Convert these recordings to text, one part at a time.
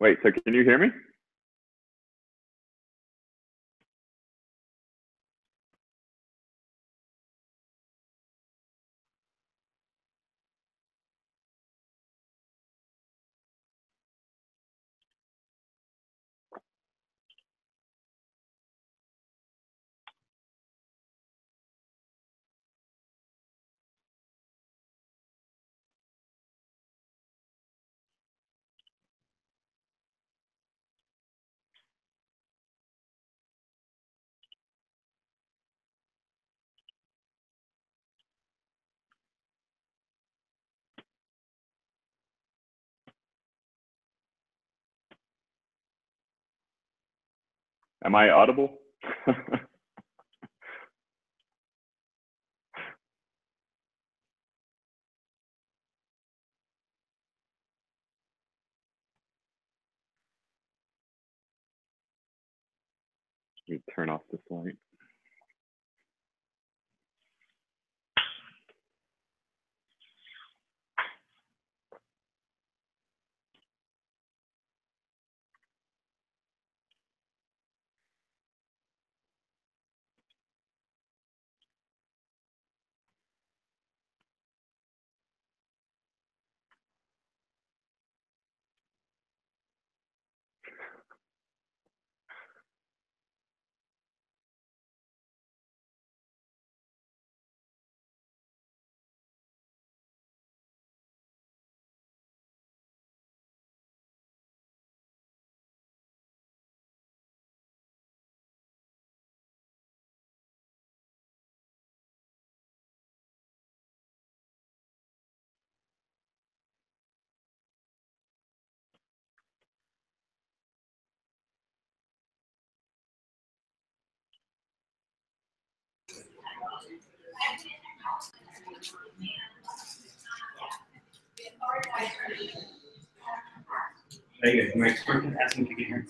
Wait, so can you hear me? Am I audible? Let me turn off this light.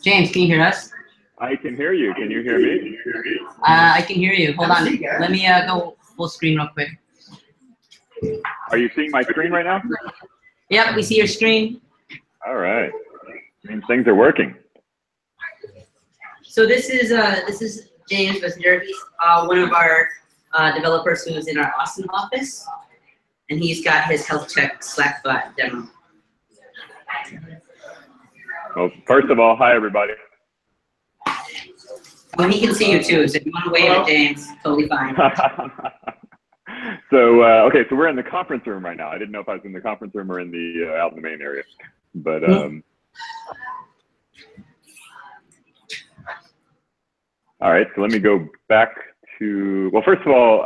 James, can you hear us? I can hear you. Can you hear me? I can hear you. Hold on. Let me go full screen real quick. Are you seeing my screen right now? Yep, we see your screen. All right. Means things are working. So this is James Messenger. He's one of our developers who's in our Austin office, and he's got his health check Slackbot demo. Well, first of all, hi everybody. Well, he can see you too, so if you want to wave at James, totally fine. So okay, so we're in the conference room right now. I didn't know if I was in the conference room or in the out in the main area, but all right. So let me go back to, well, first of all,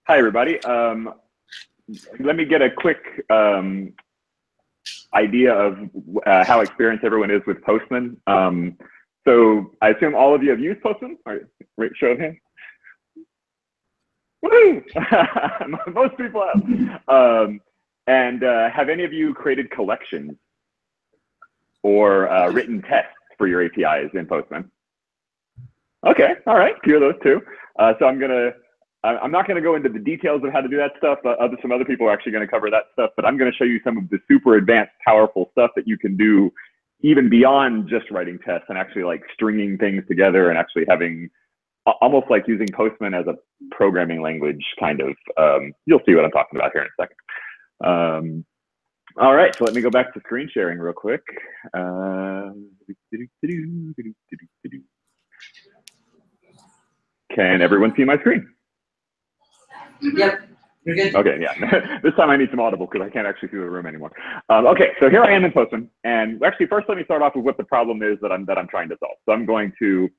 hi everybody. Let me get a quick idea of how experienced everyone is with Postman. So I assume all of you have used Postman. All right, show of hands. Woo! Most people have. And have any of you created collections or written tests for your APIs in Postman? Okay, all right, few of those too. So I'm not gonna go into the details of how to do that stuff, but some other people are actually gonna cover that stuff, but I'm gonna show you some of the super advanced, powerful stuff that you can do even beyond just writing tests and actually like stringing things together and actually having almost like using Postman as a programming language kind of. You'll see what I'm talking about here in a second. All right, so let me go back to screen sharing real quick. Can everyone see my screen? Yep, you're good. Okay, yeah. This time I need some audible because I can't actually see the room anymore. Okay, so here I am in Postman, and actually first let me start off with what the problem is that I'm trying to solve. So I'm going to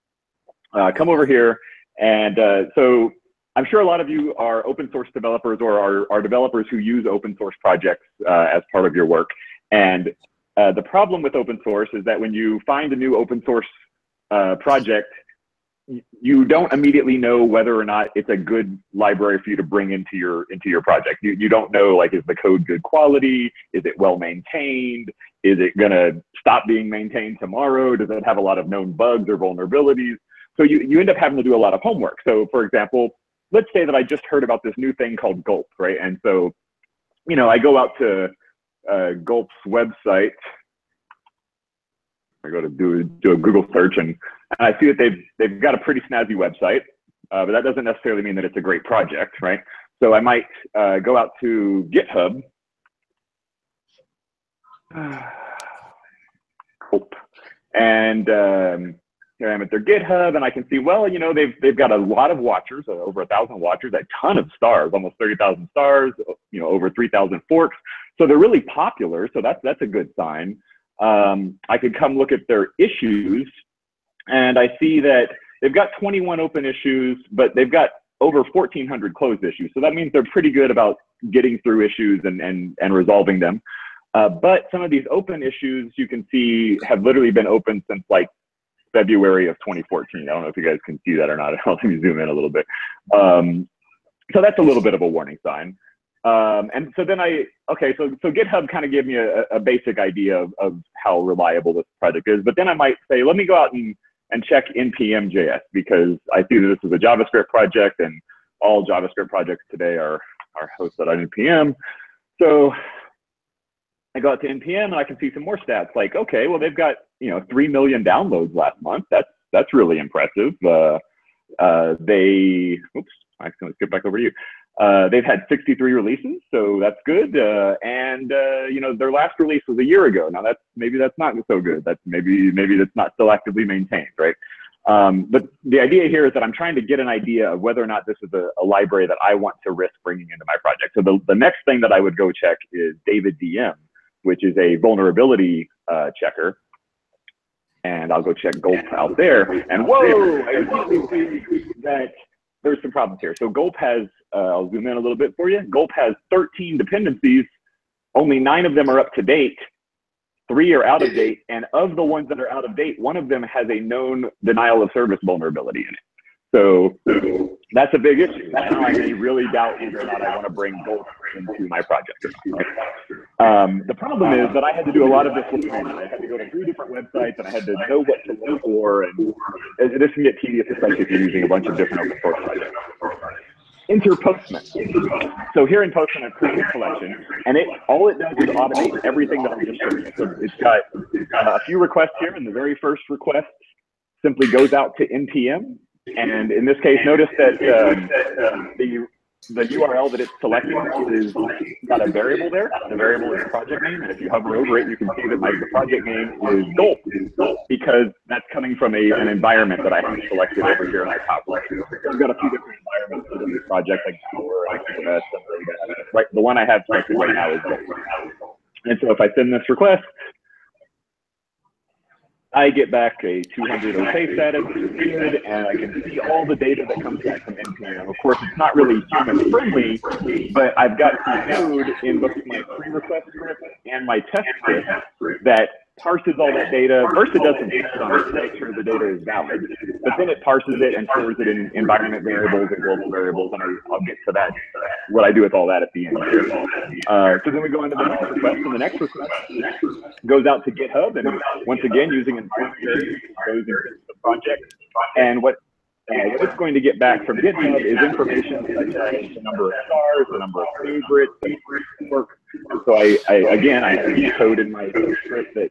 come over here, and so I'm sure a lot of you are open source developers or are developers who use open source projects as part of your work. And the problem with open source is that when you find a new open source project, you don't immediately know whether or not it's a good library for you to bring into your project. You don't know, like, is the code good quality? Is it well maintained? Is it gonna stop being maintained tomorrow? Does it have a lot of known bugs or vulnerabilities? So you end up having to do a lot of homework. So for example, let's say that I just heard about this new thing called Gulp, right? And so, you know, I go out to Gulp's website, I go to do a Google search, and I see that they've got a pretty snazzy website, but that doesn't necessarily mean that it's a great project, right? So I might go out to GitHub. And here I am at their GitHub, and I can see, well, you know, they've got a lot of watchers, over 1,000 watchers, a ton of stars, almost 30,000 stars, you know, over 3,000 forks. So they're really popular. So that's a good sign. I could come look at their issues, and I see that they've got 21 open issues, but they've got over 1,400 closed issues. So that means they're pretty good about getting through issues and resolving them. But some of these open issues you can see have literally been open since like February of 2014. I don't know if you guys can see that or not. Let me zoom in a little bit. So that's a little bit of a warning sign. And so then so GitHub kind of gave me a basic idea of how reliable this project is. But then I might say, let me go out and check npm.js, because I see that this is a JavaScript project, and all JavaScript projects today are hosted on npm. So I go out to npm, and I can see some more stats. Like, okay, well, they've got, you know, 3 million downloads last month. That's really impressive. Oops, I accidentally skipped back over to you. They've had 63 releases, so that's good. You know, their last release was a year ago. Now maybe that's not so good. Maybe that's not still actively maintained, right? But the idea here is that I'm trying to get an idea of whether or not this is a library that I want to risk bringing into my project. So the next thing that I would go check is David DM, which is a vulnerability checker. And I'll go check Gulp out there. And whoa, I immediately see that there's some problems here. So Gulp has, I'll zoom in a little bit for you. Gulp has 13 dependencies. Only 9 of them are up to date. 3 are out of date. And of the ones that are out of date, 1 of them has a known denial of service vulnerability in it. So that's a big issue. Now I may really doubt whether or not I want to bring Gulp into my project. The problem is that I had to do a lot of this with I had to go to 3 different websites, and I had to know what to look for. And this can get tedious, especially if you're using a bunch of different open source projects. Enter Postman. So here in Postman, I've created a collection, and all it does is automate everything that I just showed you. So it's got a few requests here, and the very first request simply goes out to npm. And in this case, notice that the URL that it's selecting is got a variable there. The variable is project name, and if you hover over it, you can see that the project name is Gulp, because that's coming from an environment that I have selected over here in my top left. I've got a few different environments for this project, like Power, stuff like that. Right, the one I have selected right now is Gulp. And so if I send this request, I get back a 200 OK status, which is good, and I can see all the data that comes back from npm. Of course, it's not really human friendly, but I've got some code in both my pre-request script and my test script that parses all that data. First, it does some checks on it to make sure the data is valid, but then it parses it and stores it in environment variables and global variables, and I'll get to that, what I do with all that at the end. So then we go into the next request, and the next request goes out to GitHub, and once again, using an goes into the project, and what it's going to get back from GitHub is information such as the number of stars, the number of favorites, and work. So I have code in my script that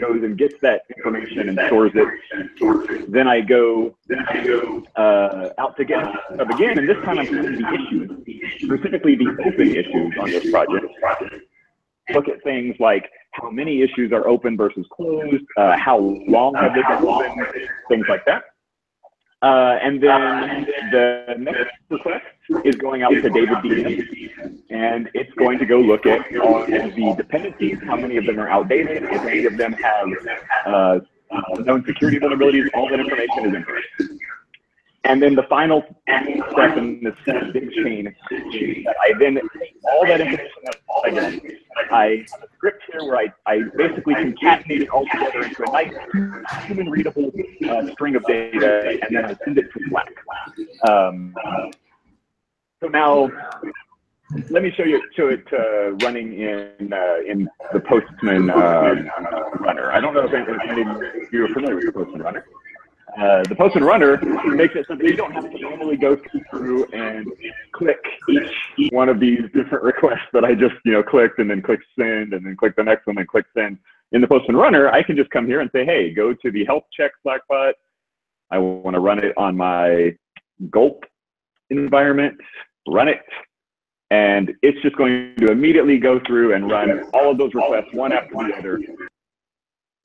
goes and gets that information and stores it. Then I go out to GitHub again, and this time I'm finding the issues, specifically the open issues on this project. Look at things like how many issues are open versus closed, how long have they been open, things like that. And then the next request is going out to David DM, and it's going to go look at all of the dependencies, how many of them are outdated, if any of them have known security vulnerabilities. All that information is incorrect. And then the final step in this big chain is that I then take all that information up again. I have a script here where I basically concatenate it all together into a nice human readable string of data, and then I send it to Slack. So now let me show it running in the Postman runner. I don't know if any of you are familiar with the Postman runner. The Postman runner makes it so that you don't have to manually go through and click each one of these different requests that I just clicked, and then click send, and then click the next one and click send. In the Postman runner, I can just come here and say, hey, go to the health check Slackbot. I want to run it on my gulp environment, run it, and it's just going to immediately go through and run all of those requests one after the other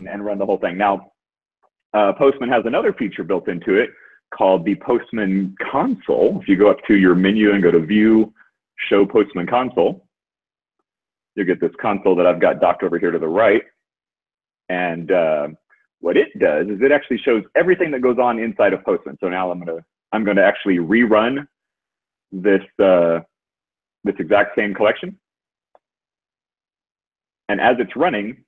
and run the whole thing. Now, Postman has another feature built into it called the Postman console. If you go up to your menu and go to View, Show Postman console, you'll get this console that I've got docked over here to the right. And what it does is it actually shows everything that goes on inside of Postman. So now I'm gonna actually rerun this this exact same collection. And as it's running,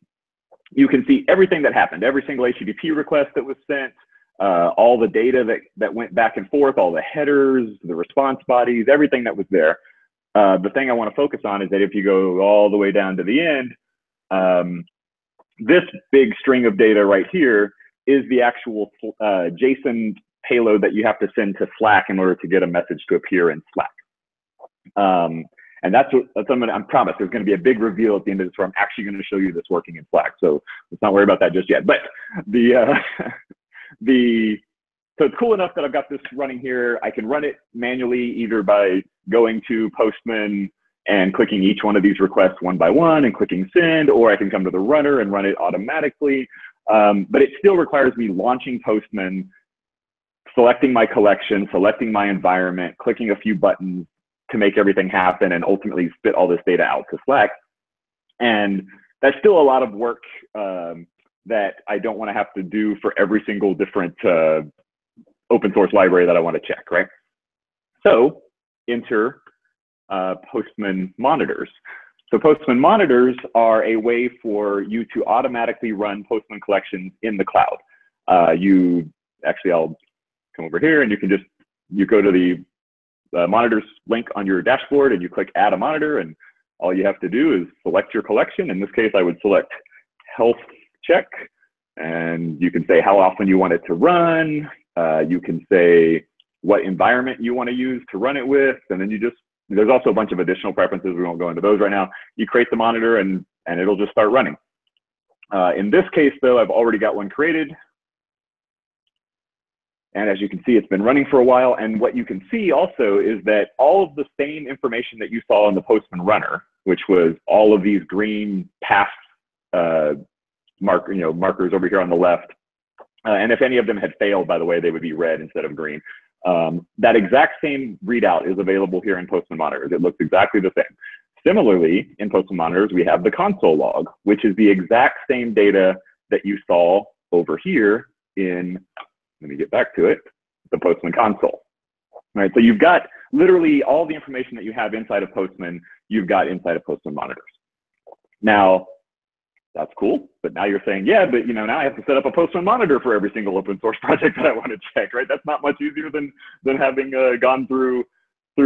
you can see everything that happened, every single HTTP request that was sent, all the data that went back and forth, all the headers, the response bodies, everything that was there. The thing I want to focus on is that if you go all the way down to the end, this big string of data right here is the actual JSON payload that you have to send to Slack in order to get a message to appear in Slack. And that's I promise there's going to be a big reveal at the end of this where I'm actually going to show you this working in Slack. So let's not worry about that just yet. But so it's cool enough that I've got this running here. I can run it manually either by going to Postman and clicking each one of these requests one by one and clicking send, or I can come to the runner and run it automatically. But it still requires me launching Postman, selecting my collection, selecting my environment, clicking a few buttons to make everything happen and ultimately spit all this data out to Slack. And that's still a lot of work that I don't want to have to do for every single different open source library that I want to check, right? So enter Postman monitors. So Postman monitors are a way for you to automatically run Postman collections in the cloud. Actually, I'll come over here and you go to the monitors link on your dashboard and you click add a monitor, and all you have to do is select your collection. In this case, I would select health check, and you can say how often you want it to run. You can say what environment you want to use to run it with, and then there's also a bunch of additional preferences. We won't go into those right now. You create the monitor and it'll just start running. In this case though, I've already got one created. And as you can see, it's been running for a while. And what you can see also is that all of the same information that you saw in the Postman runner, which was all of these green pass markers over here on the left. And if any of them had failed, by the way, they would be red instead of green. That exact same readout is available here in Postman monitors. It looks exactly the same. Similarly, in Postman monitors, we have the console log, which is the exact same data that you saw over here in, let me get back to it, the Postman console. All right, so you've got literally all the information that you have inside of Postman, you've got inside of Postman monitors. Now, that's cool, but now you're saying, yeah, but now I have to set up a Postman monitor for every single open source project that I want to check, right? That's not much easier than having gone through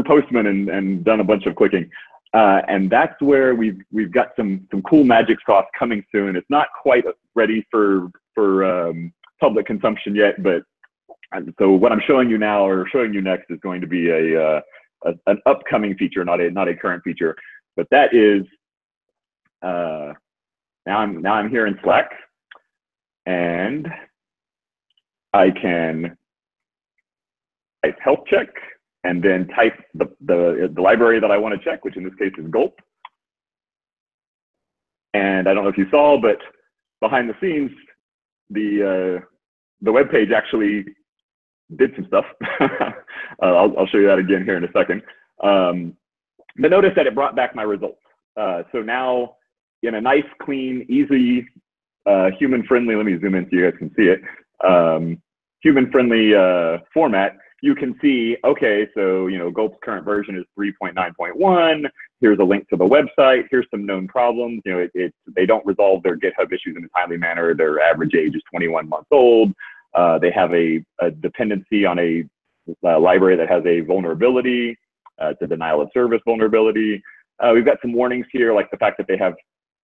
Postman and done a bunch of clicking. And that's where we've got some cool magic sauce coming soon. It's not quite ready for public consumption yet, but so what I'm showing you now or showing you next is going to be an upcoming feature, not a current feature. But that is now I'm here in Slack, and I can type health check and then type the library that I want to check, which in this case is gulp. And I don't know if you saw, but behind the scenes, the web page actually did some stuff. I'll show you that again here in a second. But notice that it brought back my results. So now in a nice, clean, easy, human-friendly, let me zoom in so you guys can see it, human-friendly format, you can see, okay, so Gulp's current version is 3.9.1. Here's a link to the website. Here's some known problems. They don't resolve their GitHub issues in a timely manner. Their average age is 21 months old. They have a dependency on a library that has a vulnerability. It's a denial of service vulnerability. We've got some warnings here, like the fact that they have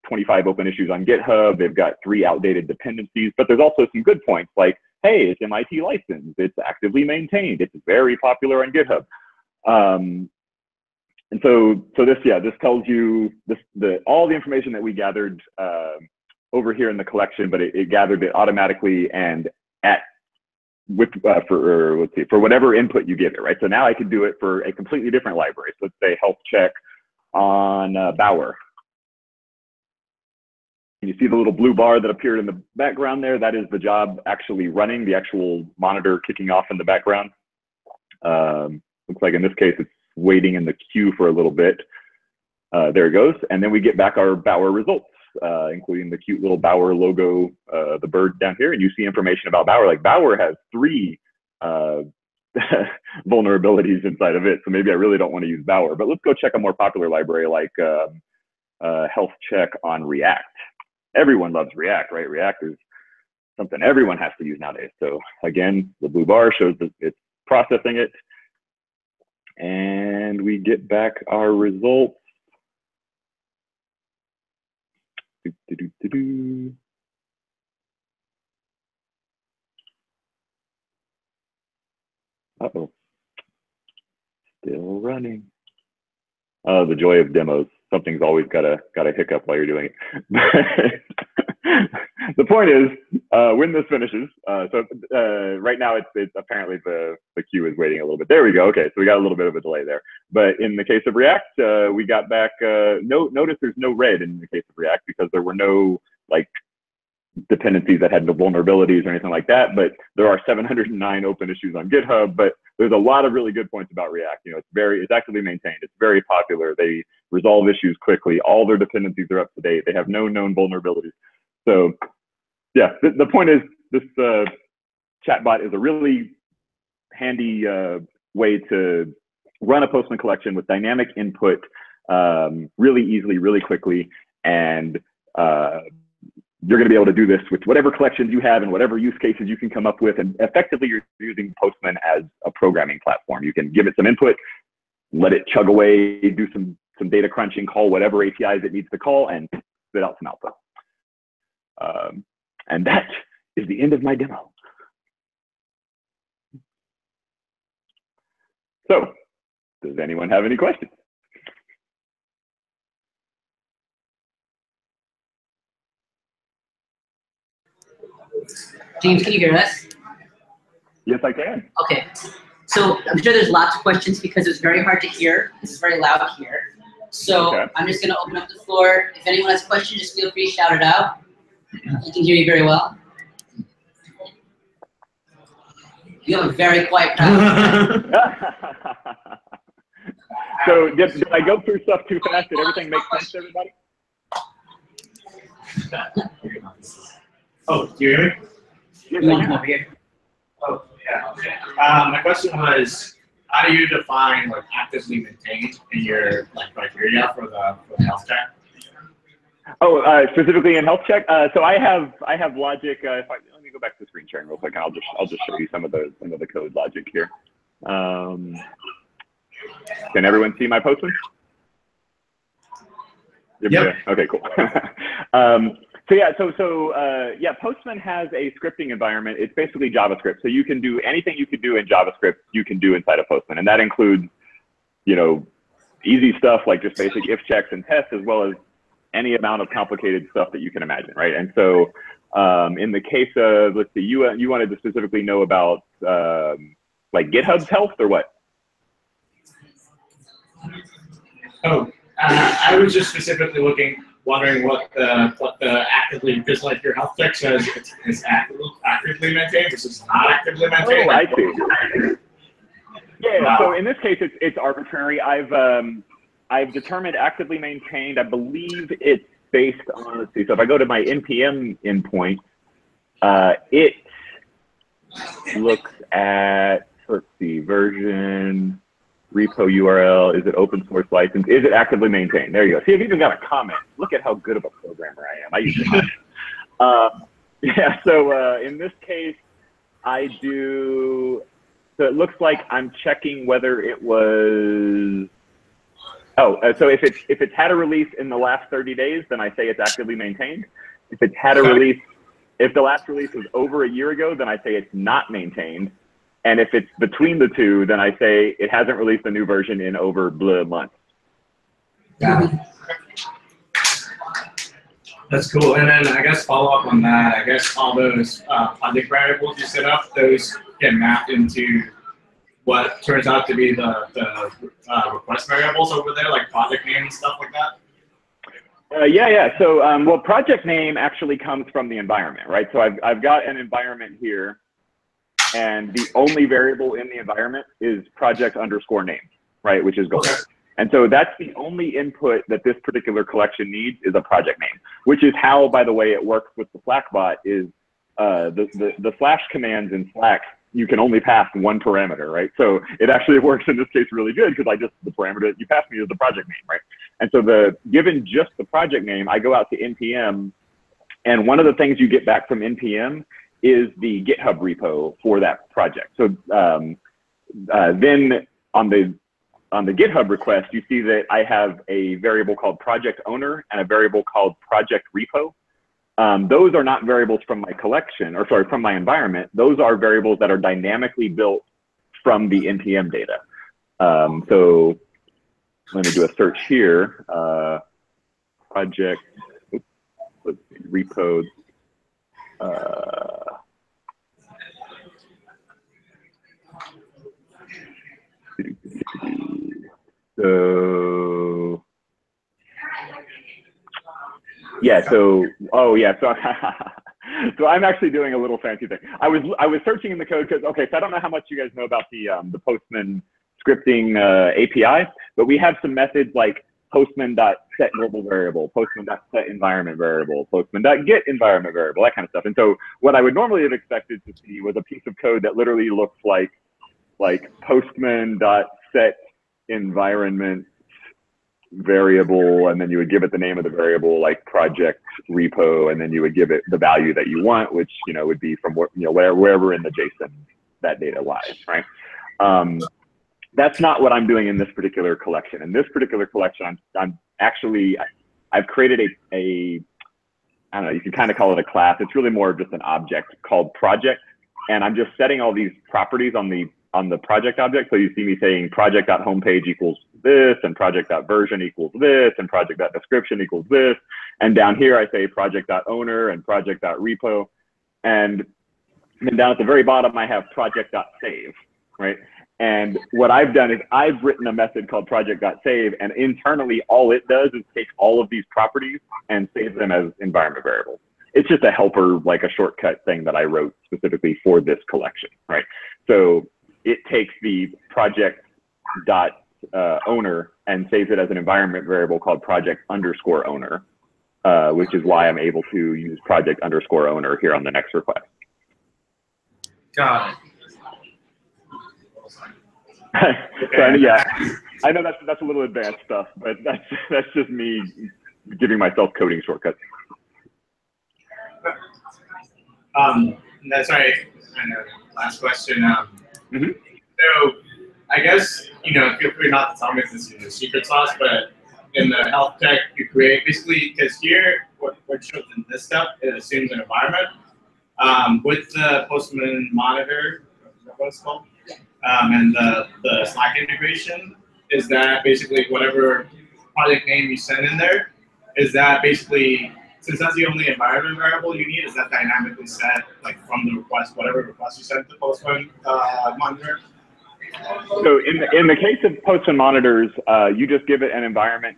25 open issues on GitHub. They've got 3 outdated dependencies, but there's also some good points like, hey, it's MIT licensed, it's actively maintained, it's very popular on GitHub. And so this tells you all the information that we gathered over here in the collection, but it gathered it automatically and for whatever input you give it, right? So now I could do it for a completely different library. So let's say health check on Bauer. And you see the little blue bar that appeared in the background there? That is the job actually running, the actual monitor kicking off in the background. Looks like in this case, it's waiting in the queue for a little bit. There it goes. And then we get back our Bauer results, including the cute little Bauer logo, the bird down here. And you see information about Bauer. Like Bauer has 3 vulnerabilities inside of it. So maybe I really don't want to use Bauer. But let's go check a more popular library like health check on React. Everyone loves React, right? React is something everyone has to use nowadays. So again, the blue bar shows that it's processing it. And we get back our results. Uh-oh. Still running. Oh, the joy of demos. Something's always got a hiccup while you're doing it. The point is, when this finishes, right now it's apparently the queue is waiting a little bit. There we go. Okay, so we got a little bit of a delay there. But in the case of React, we got back. Notice there's no red in the case of React because there were no like dependencies that had no vulnerabilities or anything like that. But there are 709 open issues on GitHub. But there's a lot of really good points about React. You know, it's actively maintained. It's very popular. They resolve issues quickly. All their dependencies are up to date. They have no known vulnerabilities. So yeah, the point is this chatbot is a really handy way to run a Postman collection with dynamic input really easily, really quickly. And you're going to be able to do this with whatever collections you have and whatever use cases you can come up with. And effectively, you're using Postman as a programming platform. You can give it some input, let it chug away, do some data crunching, call whatever APIs it needs to call, and spit out some output. And that is the end of my demo. So, does anyone have any questions? James, can you hear us? Yes, I can. Okay. So I'm sure there's lots of questions because it's very hard to hear. It's very loud here. So okay. I'm just going to open up the floor. If anyone has questions, just feel free to shout it out. I can hear you very well. You have a very quiet crowd. So did I go through stuff too fast? Did everything make sense to everybody? Oh, do you hear me? You want to come over here? Oh, yeah. Okay. My question was, how do you define like actively maintained in your like criteria for the health check? Oh, specifically in health check. So I have logic. Let me go back to the screen sharing real quick, and I'll just show you some of the code logic here. Can everyone see my Postman? Yep. Okay, cool. So Postman has a scripting environment. It's basically JavaScript. So you can do anything you could do in JavaScript, you can do inside of Postman. And that includes, you know, easy stuff like just basic if checks and tests, as well as any amount of complicated stuff that you can imagine, right? And so in the case of, let's see, you wanted to specifically know about like GitHub's health or what? Oh, I was just specifically wondering what the actively, because like your health check says it's actively maintained versus not actively maintained. Oh, I see. Yeah. So in this case, it's arbitrary. I've determined actively maintained. I believe it's based on. Let's see. So if I go to my npm endpoint, it looks at, let's see, version. Repo URL, is it open source license? Is it actively maintained? There you go. See, I've even got a comment. Look at how good of a programmer I am. I use it. Yeah, so in this case, I do, so it looks like I'm checking whether it was, so if it's had a release in the last 30 days, then I say it's actively maintained. If it's had a release, if the last release was over a year ago, then I say it's not maintained. And if it's between the two, then I say it hasn't released a new version in over months. Yeah. That's cool. And then I guess follow up on that, I guess all those project variables you set up, those get mapped into what turns out to be the request variables over there, like project name and stuff like that? Yeah. So, well, project name actually comes from the environment, right? So I've got an environment here, and the only variable in the environment is project_name, right? Which is gold. Okay. And so that's the only input that this particular collection needs is a project name, which is how, by the way, it works with the Slack bot is the slash commands in Slack, you can only pass one parameter, right? So it actually works in this case really good because the parameter that you pass me is the project name, right? And so given just the project name, I go out to NPM, and one of the things you get back from NPM is the GitHub repo for that project. So then on the GitHub request, you see that I have a variable called project owner and a variable called project repo. Those are not variables from my collection, or sorry, from my environment. Those are variables that are dynamically built from the NPM data. So let me do a search here. Project, let's see, repo. So yeah, so so I'm actually doing a little fancy thing. I was searching in the code because, okay, so I don't know how much you guys know about the Postman scripting API, but we have some methods like postman.set global variable, postman.set environment variable, postman.get environment variable, that kind of stuff. And so what I would normally have expected to see was a piece of code that literally looks like postman.set environment variable, and then you would give it the name of the variable like project repo, and then you would give it the value that you want, which would be from wherever in the JSON that data lies, right? That's not what I'm doing in this particular collection. In this particular collection, I've created a I don't know, you can kind of call it a class. It's really more of just an object called project, and I'm just setting all these properties on the project object. So you see me saying project.homepage equals this, and project.version equals this, and project.description equals this. And down here, I say project.owner and project.repo. And then down at the very bottom, I have project.save, right? And what I've done is I've written a method called project.save, and internally, all it does is take all of these properties and save them as environment variables. It's just a helper, like a shortcut thing that I wrote specifically for this collection, right? So it takes the project.owner and saves it as an environment variable called project_owner, which is why I'm able to use project_owner here on the next request. Got it. So, yeah, I know that's a little advanced stuff, but that's just me giving myself coding shortcuts. That's right. And last question. So I guess, feel free not to tell me if this is a secret sauce, but in the health tech you create, basically, because here, what shows in this step, it assumes an environment. With the Postman monitor, is that what it's called? And the Slack integration, is that basically whatever project name you send in there, is that basically, since that's the only environment variable you need, is that dynamically set like from the request, whatever request you send to Postman monitor? So in the case of Postman monitors, you just give it an environment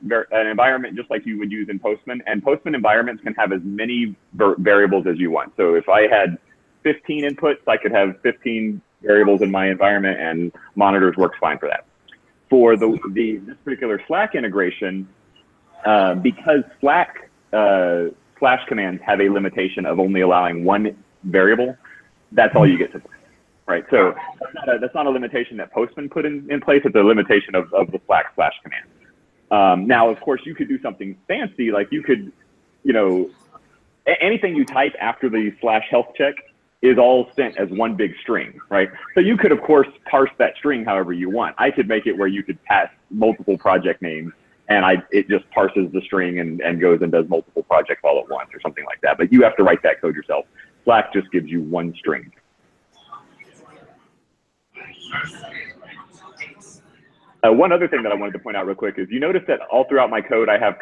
just like you would use in Postman, and Postman environments can have as many variables as you want. So if I had 15 inputs, I could have 15 variables in my environment, and monitors works fine for that. For this particular Slack integration, because Slack slash commands have a limitation of only allowing one variable, that's all you get to play, right? So that's not a limitation that Postman put in place. It's a limitation of the Slack slash command. Now, of course, you could do something fancy, like you could, anything you type after the /health check is all sent as one big string, right? So you could, of course, parse that string however you want. I could make it where you could pass multiple project names, and it just parses the string and goes and does multiple projects all at once or something like that. But you have to write that code yourself. Slack just gives you one string. One other thing that I wanted to point out real quick is you notice that all throughout my code I have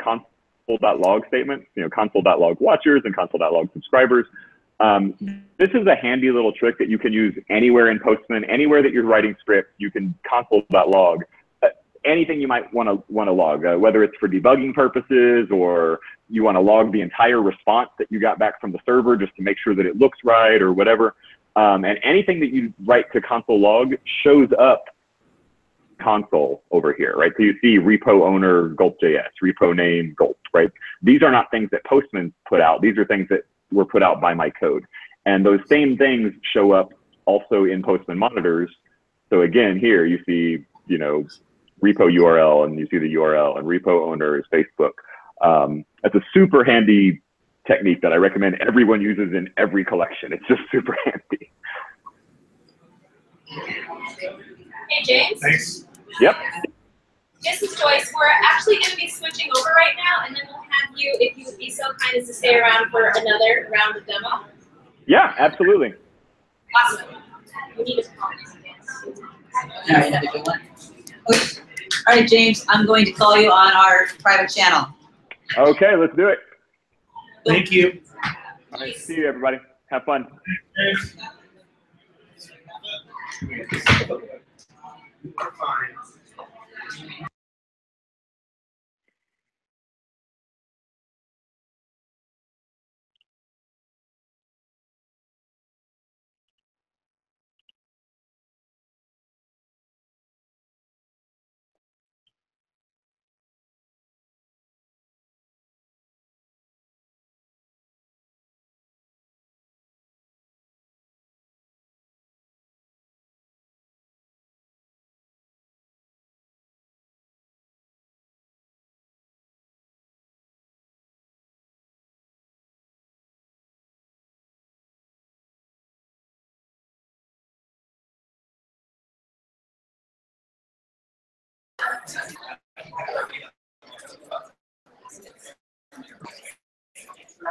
console.log statements, console.log watchers and console.log subscribers. This is a handy little trick that you can use anywhere in Postman, anywhere that you're writing scripts. You can console.log anything you might want to log, whether it's for debugging purposes or you want to log the entire response that you got back from the server just to make sure that it looks right or whatever. And anything that you write to console log shows up console over here, right? So you see repo owner gulp.js, repo name gulp, right? These are not things that Postman put out. These are things that were put out by my code. And those same things show up also in Postman monitors. So again, here you see, repo URL, and you see the URL, and repo owner is Facebook. That's a super handy technique that I recommend everyone uses in every collection. It's just super handy. Hey, James. Thanks. Yep. This is Joyce. We're actually going to be switching over right now, and then we'll have you, if you would be so kind as to stay around for another round of demo. Yeah, absolutely. Awesome. We need to call All right, have a good one. Okay. All right, James, I'm going to call you on our private channel. Okay, let's do it. Thank you. All right, see you, everybody. Have fun.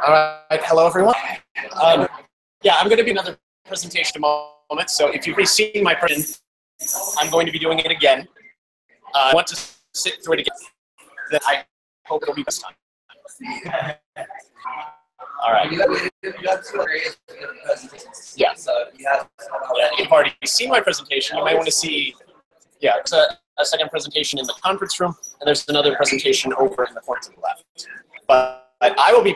All right, hello everyone. Yeah, I'm going to be another presentation in a moment, so if you've already seen my presentation, I'm going to be doing it again. I want to sit through it again, then I hope it'll be this time. All right. Yeah. If you've already seen my presentation, you might want to see, it's a second presentation in the conference room, and there's another presentation over in the corner to the left. But I will be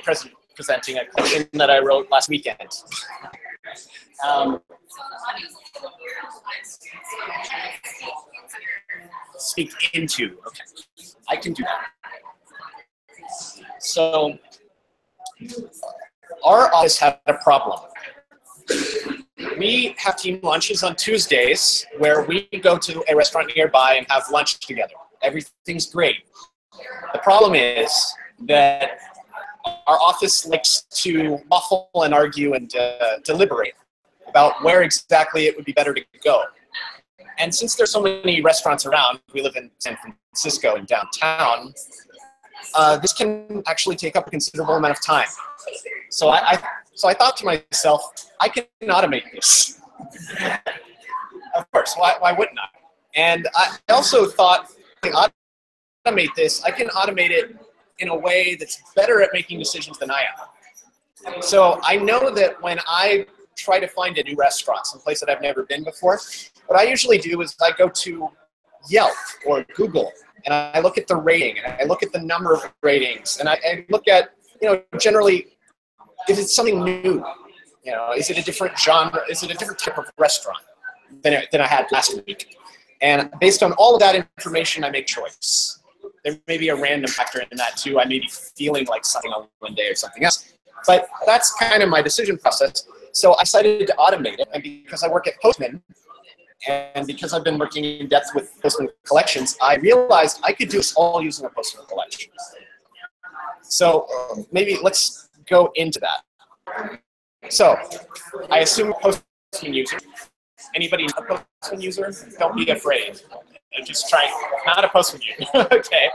presenting a question that I wrote last weekend. Speak into, okay. I can do that. So, our office had a problem. We have team lunches on Tuesdays where we go to a restaurant nearby and have lunch together. Everything's great. The problem is that our office likes to waffle and argue and deliberate about where exactly it would be better to go. And since there's so many restaurants around, we live in San Francisco in downtown, this can actually take up a considerable amount of time. So I thought to myself, I can automate this. Of course, why wouldn't I? And I also thought, I can automate this. I can automate it in a way that's better at making decisions than I am. So I know that when I try to find a new restaurant, someplace that I've never been before, what I usually do is I go to Yelp or Google, and I look at the rating, and I look at the number of ratings, and I look at, generally, if it's something new, is it a different genre, is it a different type of restaurant than I had last week? And based on all of that information, I make choice. There may be a random factor in that too. I may be feeling like something on one day or something else. But that's kind of my decision process. So I decided to automate it. And because I work at Postman, and because I've been working in depth with Postman collections, I realized I could do this all using a Postman collection. So maybe let's go into that. So I assume Postman user. Anybody a Postman user? Don't be afraid. Just try, not a Postman user. Okay.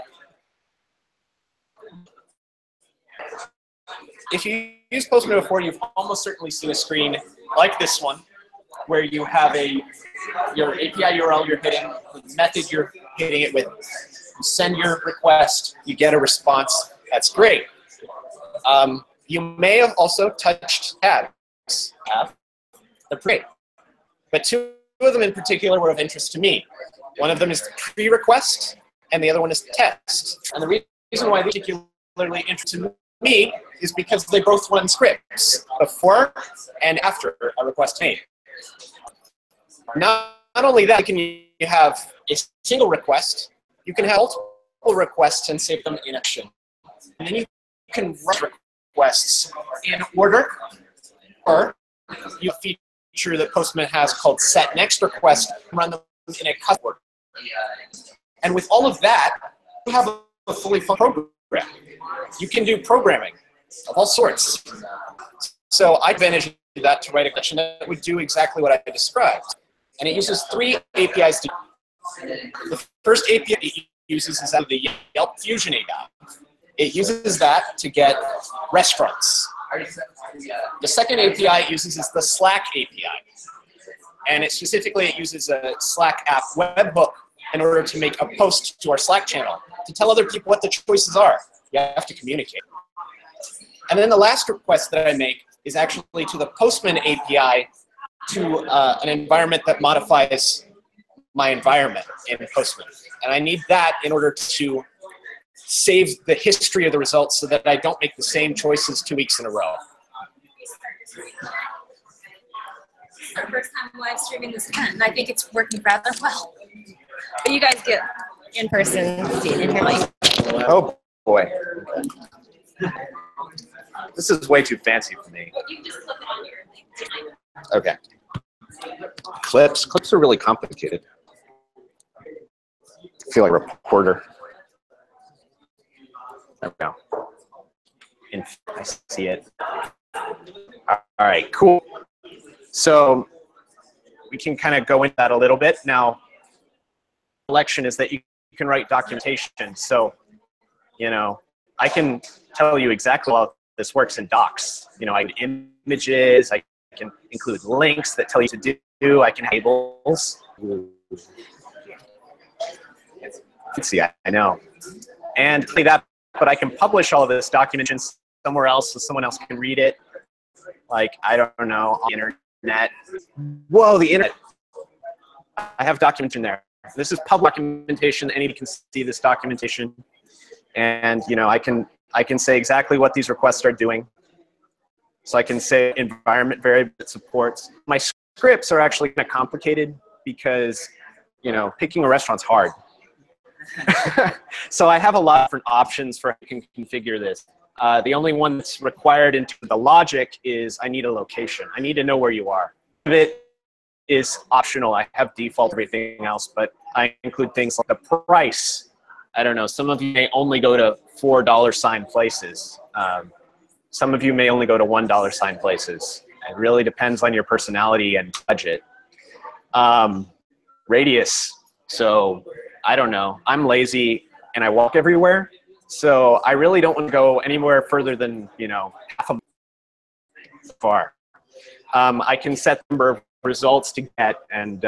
If you use Postman before, you've almost certainly seen a screen like this one, where you have your API URL you're hitting, the method you're hitting it with. You send your request, you get a response, That's great. You may have also touched tabs. They're great. But two of them in particular were of interest to me. One of them is the pre-request, and the other one is the test. And the reason why they're particularly interested me is because they both run scripts before and after a request made. Not only that, you have a single request, you can have multiple requests and save them in action. And then you can run requests in order, or you have a feature that Postman has called set next request, run them in a custom order. And with all of that, you have a fully functional program. You can do programming of all sorts. So I advantage that to write a collection that would do exactly what I described. And it uses 3 APIs. The first API it uses is out of the Yelp Fusion API. It uses that to get restaurants. The second API it uses is the Slack API. And it uses a Slack app webhook in order to make a post to our Slack channel to tell other people what the choices are. You have to communicate. And then the last request that I make is actually to the Postman API to an environment that modifies my environment in Postman. And I need that in order to save the history of the results so that I don't make the same choices 2 weeks in a row. It's our first time live streaming this event, and I think it's working rather well. But you guys get in person, see it in your life. Oh boy. This is way too fancy for me. You can just clip it on your thing. Okay. Clips. Clips are really complicated. I feel like a reporter. There we go. I see it. All right, cool. So we can kind of go into that a little bit. Now, collection is that you can write documentation. So, you know, I can tell you exactly how this works in docs. You know, I can images, I can include links that tell you to do, I can have tables. Let's see, I know. And say that, but I can publish all of this documentation somewhere else so someone else can read it. Like, I don't know, on the internet. Whoa, the internet. I have documentation there. This is public documentation. Anybody can see this documentation. And, you know, I can say exactly what these requests are doing. So I can say environment variable it supports. My scripts are actually kind of complicated because, you know, picking a restaurant's hard. So I have a lot of different options for how you can configure this. The only one that's required into the logic is I need a location. I need to know where you are. It is optional. I have default everything else, but I include things like the price. I don't know. Some of you may only go to $4 sign places. Some of you may only go to $1 sign places. It really depends on your personality and budget. Radius. So I don't know. I'm lazy and I walk everywhere. So I really don't want to go anywhere further than, you know, half a mile far. I can set the number of results to get, and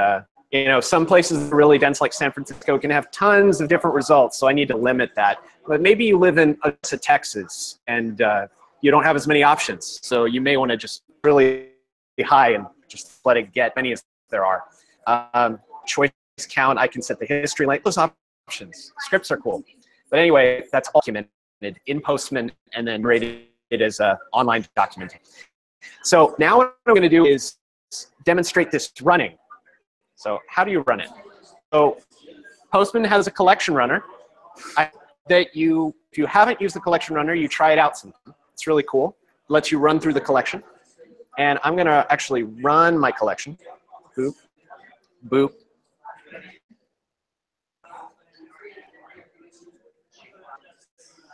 you know, some places are really dense, like San Francisco, can have tons of different results. So I need to limit that. But maybe you live in Texas and you don't have as many options. So you may want to just really be high and just let it get many as there are. Choice count, I can set the history, like those options. Scripts are cool. But anyway, that's all documented in Postman and then rated as an online document. So now what I'm going to do is demonstrate this running. So how do you run it? So Postman has a collection runner. If you haven't used the collection runner, you try it out sometime. It's really cool. It lets you run through the collection. And I'm going to actually run my collection. Boop, boop.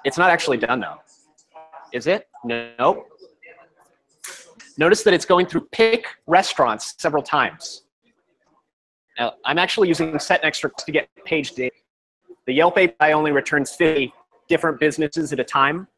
It's not actually done though. Is it? Nope. Notice that it's going through pick restaurants several times. Now, I'm actually using set next request to get page data. The Yelp API only returns 50 different businesses at a time.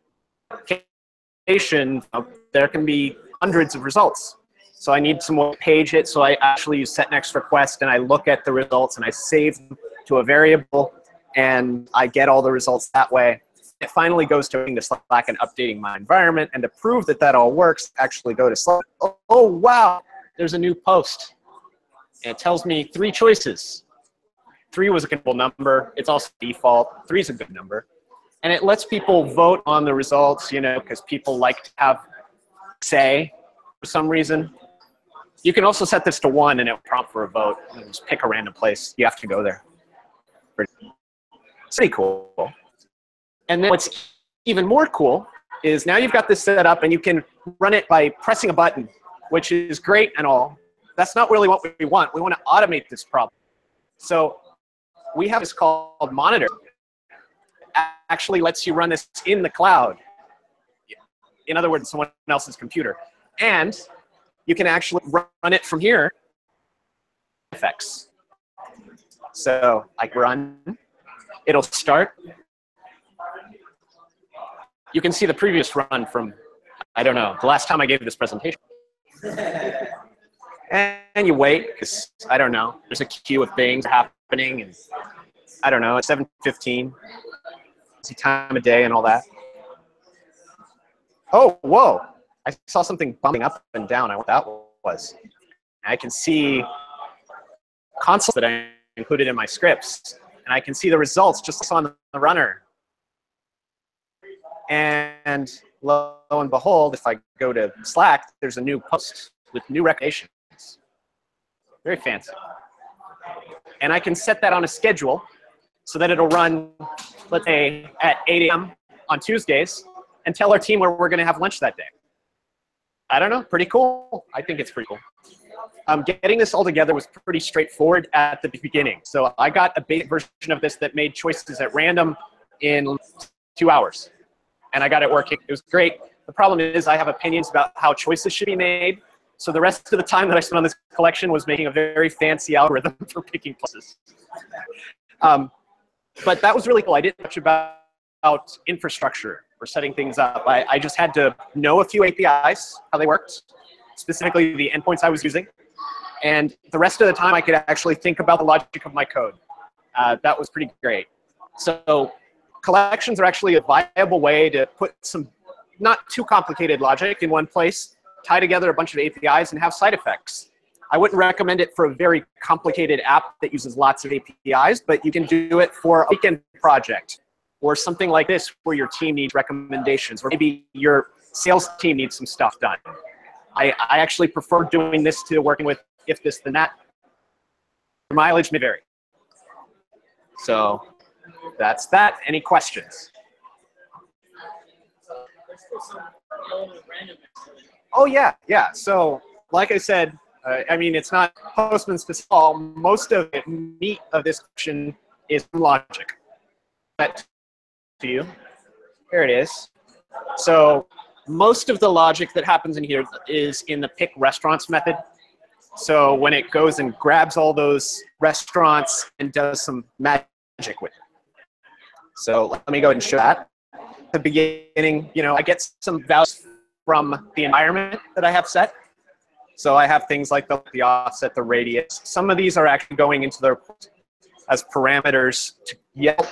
There can be hundreds of results. So I need some more page hits. So I actually use set next request and I look at the results and I save them to a variable and I get all the results that way. it finally goes to the Slack and updating my environment. And to prove that that all works, actually go to Slack. Oh, wow, there's a new post. And it tells me 3 choices. 3 was a good number. It's also default. 3 is a good number. And it lets people vote on the results, you know, because people like to have say for some reason. You can also set this to 1 and it'll prompt for a vote. And just pick a random place. You have to go there. It's pretty cool. And then what's even more cool is now you've got this set up and you can run it by pressing a button, which is great and all. That's not really what we want. We want to automate this problem. So we have this called Monitor. Actually lets you run this in the cloud. In other words, someone else's computer. And you can actually run it from here. Effects. So I run, it'll start. You can see the previous run from, I don't know, the last time I gave this presentation. And you wait, because, I don't know, there's a queue of things happening, and I don't know, it's 7:15. It's the time of day and all that. Oh, whoa. I saw something bumping up and down. I know what that was. I can see consoles that I included in my scripts. And I can see the results just on the runner. And lo and behold, if I go to Slack, there's a new post with new recommendations. Very fancy. And I can set that on a schedule so that it'll run, let's say, at 8 a.m. on Tuesdays and tell our team where we're going to have lunch that day. I don't know, pretty cool. I think it's pretty cool. Getting this all together was pretty straightforward at the beginning. So I got a basic version of this that made choices at random in 2 hours. And I got it working. It was great. The problem is I have opinions about how choices should be made. So the rest of the time that I spent on this collection was making a very fancy algorithm for picking places. But that was really cool. I didn't much about infrastructure or setting things up. I just had to know a few APIs, how they worked, specifically the endpoints I was using. And the rest of the time I could actually think about the logic of my code. That was pretty great. So collections are actually a viable way to put some not too complicated logic in one place, tie together a bunch of APIs, and have side effects. I wouldn't recommend it for a very complicated app that uses lots of APIs, but you can do it for a weekend project or something like this where your team needs recommendations, or maybe your sales team needs some stuff done. I actually prefer doing this to working with if this, then that. Your mileage may vary. So that's that. Any questions? Oh, yeah, yeah. So like I said, I mean, it's not Postman specific. Most of the meat of this question is logic. That to you. Here it is. So most of the logic that happens in here is in the pick restaurants method. So when it goes and grabs all those restaurants and does some magic with it. So let me go ahead and show that. At the beginning, you know, I get some values from the environment that I have set. So I have things like the offset, the radius. Some of these are actually going into the as parameters to Yelp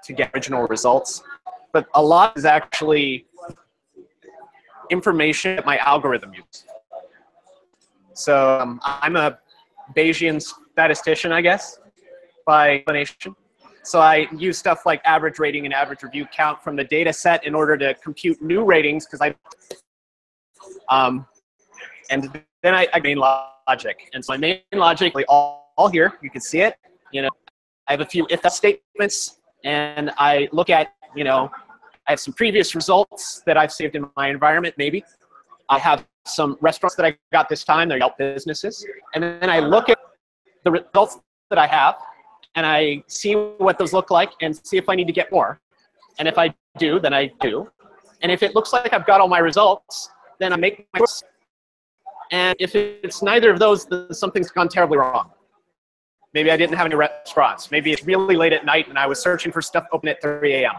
to get original results. But a lot is actually information that my algorithm uses. So I'm a Bayesian statistician, I guess, by inclination. So I use stuff like average rating and average review count from the data set in order to compute new ratings, because and then I main logic. And so my main logic, all here, you can see it. You know, I have a few if-else statements, and I look at, you know, I have some previous results that I've saved in my environment, maybe. I have some restaurants that I got this time, they're Yelp businesses. And then I look at the results that I have, and I see what those look like and see if I need to get more. And if I do, then I do. And if it looks like I've got all my results, then I make my choice. And if it's neither of those, then something's gone terribly wrong. Maybe I didn't have any restaurants. Maybe it's really late at night and I was searching for stuff open at 3 a.m.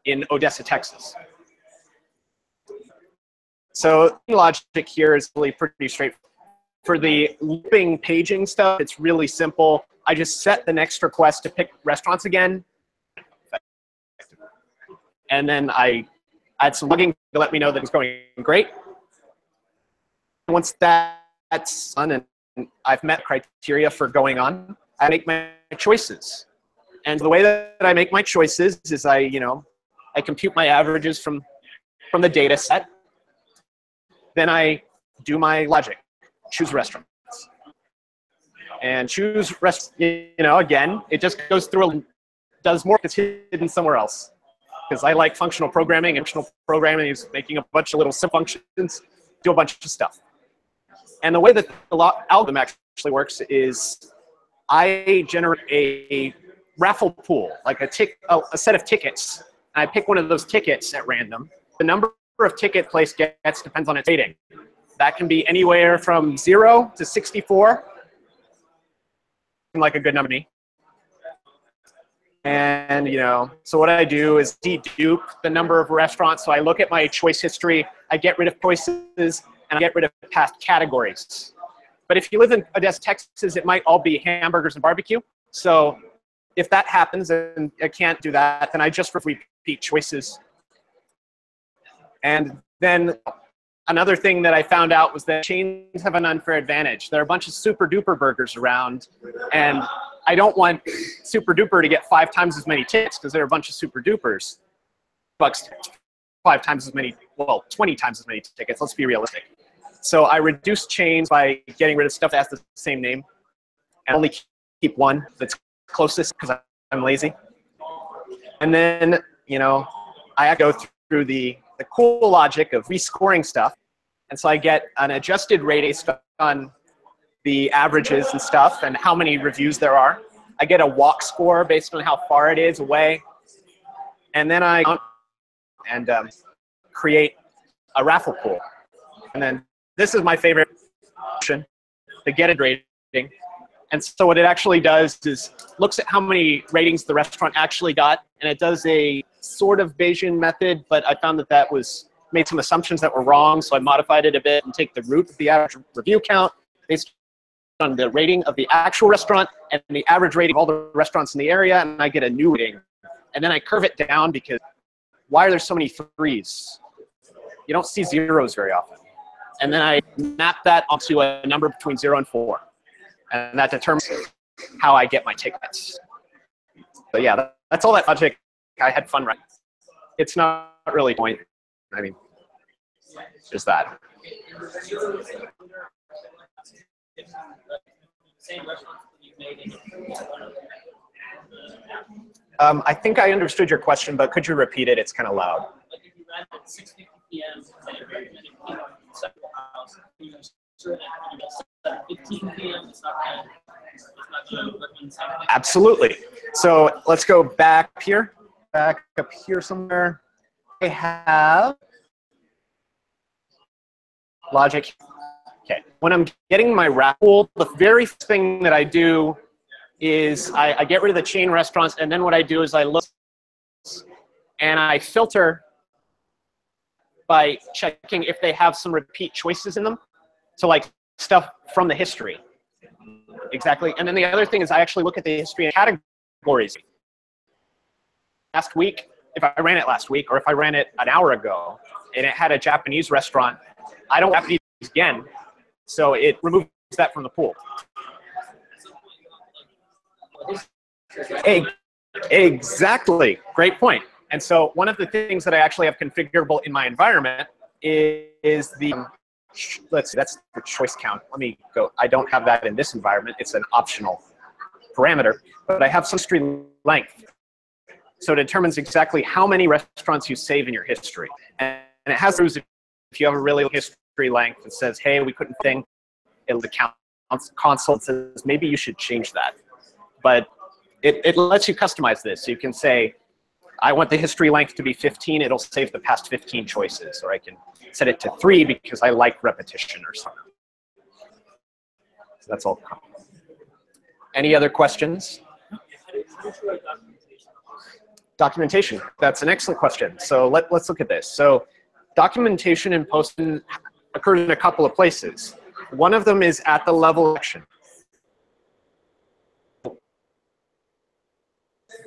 in Odessa, Texas. So logic here is really pretty straightforward. For the looping paging stuff, it's really simple. I just set the next request to pick restaurants again. And then I had some logging to let me know that it's going great. Once that's done and I've met criteria for going on, I make my choices. And the way that I make my choices is I compute my averages from the data set. Then I do my logic, choose restaurants. And choose again, it just goes through and does more that's hidden somewhere else. Because I like functional programming, and functional programming is making a bunch of little sim functions, do a bunch of stuff. And the way that the algorithm actually works is I generate a raffle pool, like a set of tickets. And I pick one of those tickets at random. The number of ticket place gets depends on its rating. That can be anywhere from 0 to 64. Like a good number to me. And so what I do is dedupe the number of restaurants. So I look at my choice history, I get rid of choices, and I get rid of past categories. But if you live in Odessa, Texas, it might all be hamburgers and barbecue. So if that happens and I can't do that, then I just repeat choices. And then another thing that I found out was that chains have an unfair advantage. There are a bunch of super duper burgers around, and I don't want super duper to get 5 times as many tickets because there are a bunch of super dupers. Bucks 5 times as many, well, 20 times as many tickets. Let's be realistic. So I reduce chains by getting rid of stuff that has the same name and only keep one that's closest because I'm lazy. And then, I go through the cool logic of rescoring stuff. And so I get an adjusted rate based on the averages and stuff and how many reviews there are. I get a walk score based on how far it is away. And then I create a raffle pool. And then this is my favorite option, the get it rating. And so what it actually does is looks at how many ratings the restaurant actually got, and it does a sort of Bayesian method, but I found that made some assumptions that were wrong, so I modified it a bit and take the root of the average review count based on the rating of the actual restaurant and the average rating of all the restaurants in the area, and I get a new rating. And then I curve it down because why are there so many 3s? You don't see 0s very often. And then I map that onto a number between 0 and 4. And that determines how I get my tickets. So yeah, that's all that logic. I had fun writing. It's not really a point. I mean, just that. I think I understood your question, but could you repeat it? It's kind of loud. Absolutely. So let's go back up here somewhere. I have logic. Okay. When I'm getting my raffle, the very first thing that I do is I get rid of the chain restaurants, and then what I do is I look and I filter by checking if they have some repeat choices in them. So like stuff from the history. Exactly. And then the other thing is I actually look at the history and categories. Last week, if I ran it last week, or if I ran it an hour ago, and it had a Japanese restaurant, I don't have to use it again. So it removes that from the pool. Exactly. Great point. And so one of the things that I actually have configurable in my environment is the, let's see, that's the choice count. Let me go. I don't have that in this environment. It's an optional parameter, but I have some history length. So it determines exactly how many restaurants you save in your history. And it has rules if you have a really low history length that says, hey, we couldn't think, it'll count console says maybe you should change that. But it lets you customize this. So you can say, I want the history length to be 15. It'll save the past 15 choices. Or I can set it to 3 because I like repetition or something. So that's all. Any other questions? Documentation. That's an excellent question. So let's look at this. So documentation in Postman occurs in a couple of places. One of them is at the level action.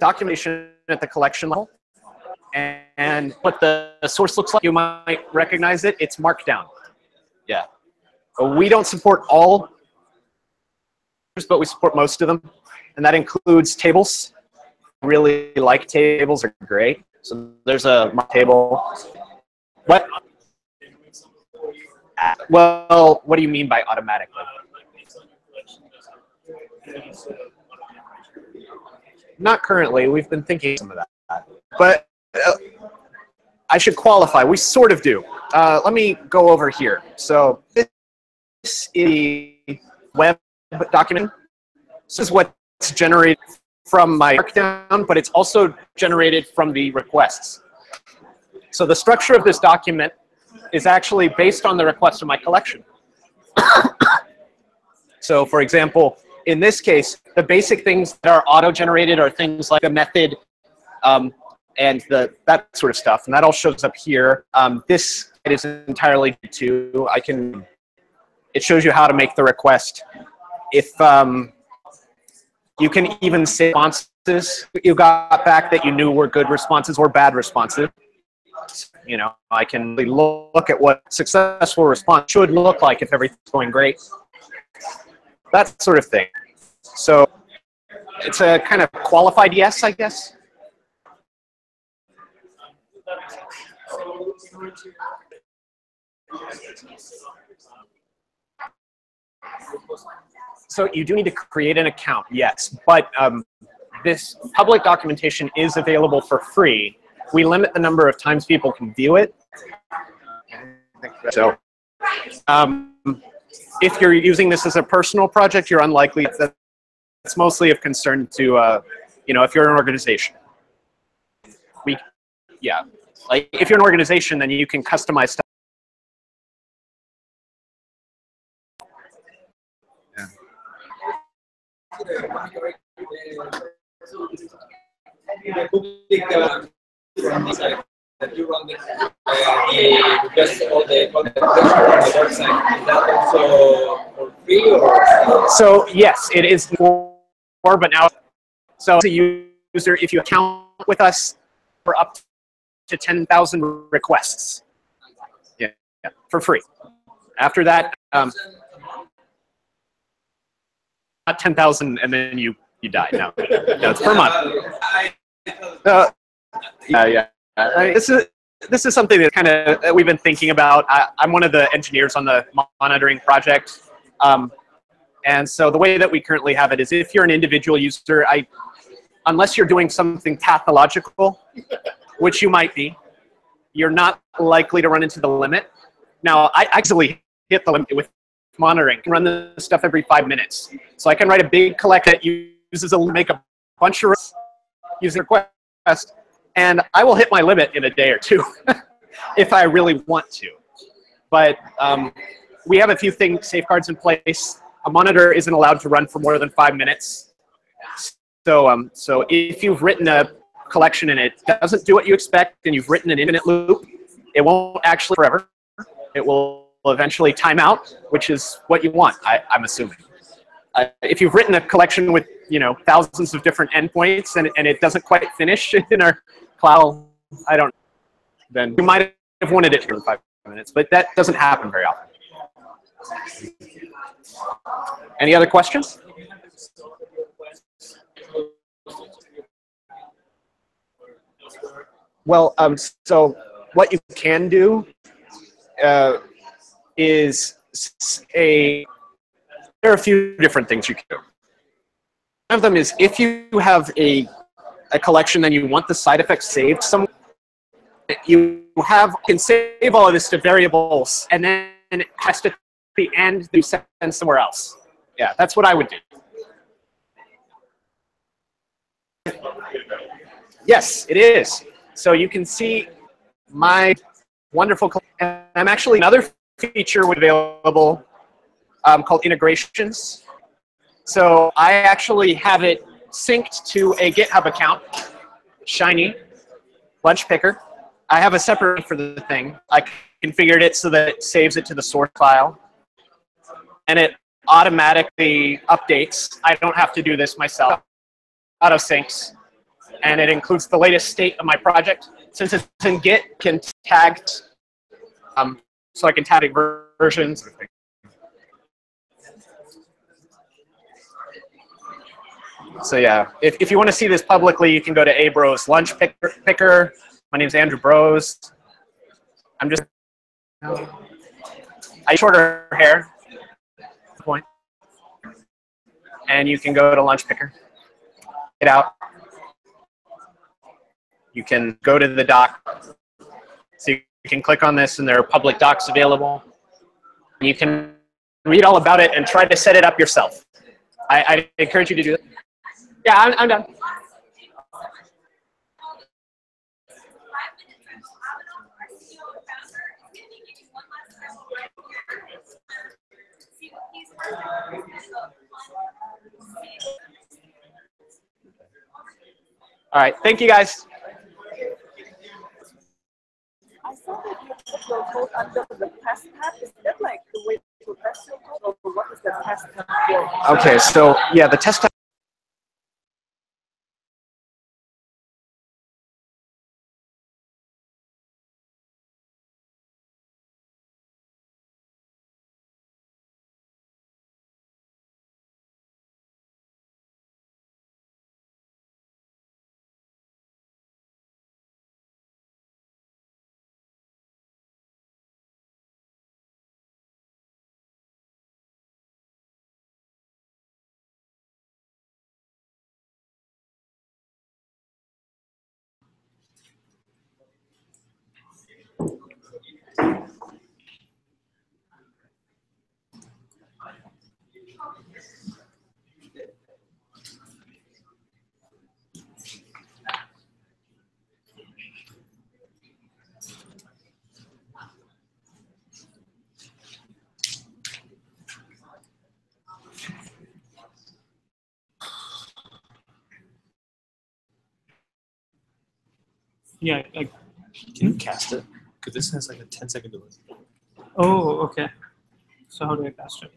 Documentation at the collection level And what the source looks like, you might recognize it. It's Markdown. Yeah. We don't support all, but we support most of them. And that includes tables. I really like tables, are great. So there's a table. What? Well, what do you mean by automatically? Not currently. We've been thinking some of that. But I should qualify. We sort of do. Let me go over here. So this is the web document. This is what's generated from my Markdown, but it's also generated from the requests. So the structure of this document is actually based on the request of my collection. So for example, in this case, the basic things that are auto-generated are things like the method and that sort of stuff, and that all shows up here. This is entirely to it shows you how to make the request. If you can even say responses you got back that you knew were good responses or bad responses. You know, I can look at what successful response should look like if everything's going great. That sort of thing. So it's a kind of qualified yes, I guess. So you do need to create an account, yes, but this public documentation is available for free. We limit the number of times people can view it. So if you're using this as a personal project, you're unlikely. It's mostly of concern to, you know, if you're an organization. Yeah, like if you're an organization, then you can customize stuff. That you run just all the content on the website, is that also for free or? So yes, it is for, but now, so as a user, if you account with us for up to 10,000 requests, yeah, for free. After that, not 10,000 and then you die. No, it's per month. Yeah. This is something that kind of we've been thinking about. I'm one of the engineers on the monitoring project, and so the way that we currently have it is if you're an individual user, unless you're doing something pathological, which you might be, you're not likely to run into the limit. Now, I actually hit the limit with monitoring. I can run this stuff every 5 minutes, so I can write a big collect that uses make a bunch of using request. And I will hit my limit in a day or two if I really want to. But we have a few safeguards in place. A monitor isn't allowed to run for more than 5 minutes. So, so if you've written a collection and it doesn't do what you expect and you've written an infinite loop, it won't actually forever. It will eventually time out, which is what you want, I'm assuming. If you've written a collection with, you know, thousands of different endpoints and it doesn't quite finish in our cloud, then you might have wanted it in 5 minutes, but that doesn't happen very often. Any other questions? Well, so what you can do is there are a few different things you can do. One of them is if you have a collection and you want the side effects saved somewhere, you can save all of this to variables and then test it at the end you send somewhere else. Yeah, that's what I would do. Yes, it is. So you can see my wonderful, and I'm actually another feature available called integrations. So I actually have it synced to a GitHub account, Shiny, Lunch Picker. I have a separate for the thing. I configured it so that it saves it to the source file. And it automatically updates. I don't have to do this myself. Auto syncs. and it includes the latest state of my project. Since it's in Git, can tag, so I can tag versions. So yeah, if you want to see this publicly, you can go to Abro's Lunch Picker. My name's Andrew Bros. I'm just, I have shorter hair. Point. And you can go to Lunch Picker. Get out. You can go to the doc. So you can click on this, and there are public docs available. You can read all about it and try to set it up yourself. I encourage you to do that. Yeah, I'm done. All right, thank you guys. I saw that you put your code under the test tab. Is that like the way to test your code, or what is the test tab for? Okay, so yeah, the test tab. Yeah, Can you cast it? Because this has like a 10-second delay. oh, okay. So how do I cast it?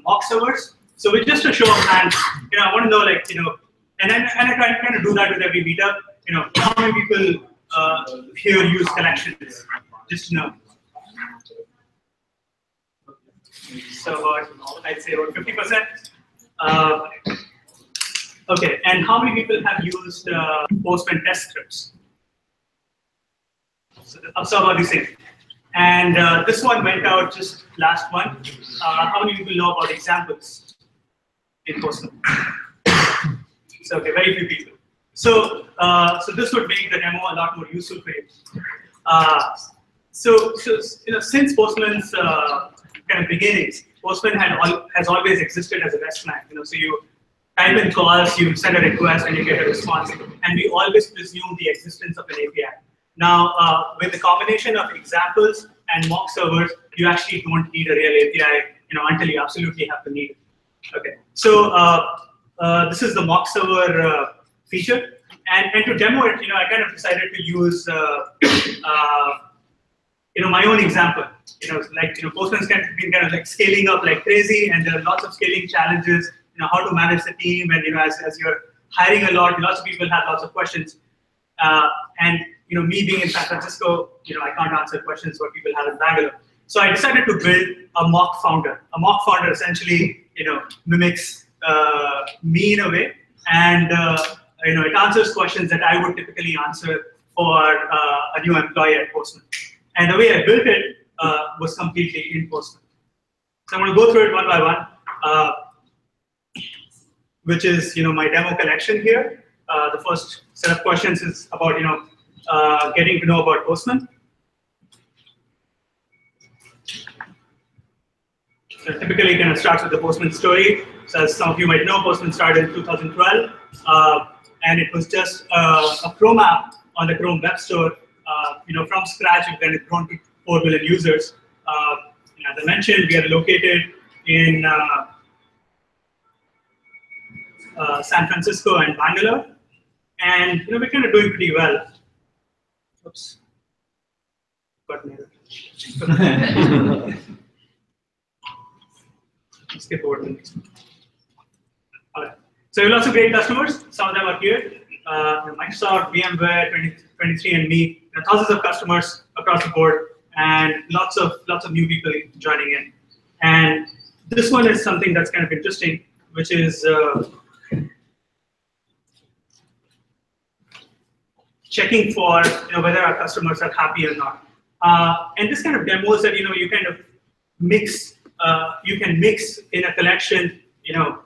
mock servers. So with just a show of hands, I want to know, like, and I kind of do that with every meetup. How many people here use collections? Just to know. So I'd say about 50%. Okay, and how many people have used Postman test scripts? So about the same. And this one went out just last month. How many people know about examples in Postman? So okay, very few people. So this would make the demo a lot more useful for you. So since Postman's kind of beginnings, Postman has always existed as a REST client. So you type in calls, you send a request, and you get a response. And we always presume the existence of an API. Now, with the combination of examples and mock servers, you actually don't need a real API, until you absolutely have to need it. Okay. So this is the mock server feature, and to demo it, I kind of decided to use my own example. Postman's been kind of like scaling up like crazy, and there are lots of scaling challenges. How to manage the team, and as you're hiring a lot, lots of people have lots of questions. And me being in San Francisco, I can't answer questions what people have in Bangalore. So I decided to build a mock founder. A mock founder essentially, mimics me in a way, and it answers questions that I would typically answer for a new employee at Postman. And the way I built it was completely in Postman. So I'm going to go through it one by one, which is my demo collection here. The first set of questions is about getting to know about Postman. So typically, kind of starts with the Postman story. So as some of you might know, Postman started in 2012, and it was just a Chrome app on the Chrome Web Store. From scratch, we've kind of grown to 4 million users. As I mentioned, we are located in San Francisco and Bangalore, and we're kind of doing pretty well. Oops. Skip over the next one. All right. So we have lots of great customers. Some of them are here. Microsoft, VMware, 23andMe, thousands of customers across the board, and lots of new people joining in. And this one is something that's kind of interesting, which is checking for whether our customers are happy or not. And this kind of demos that you kind of mix. You can mix in a collection,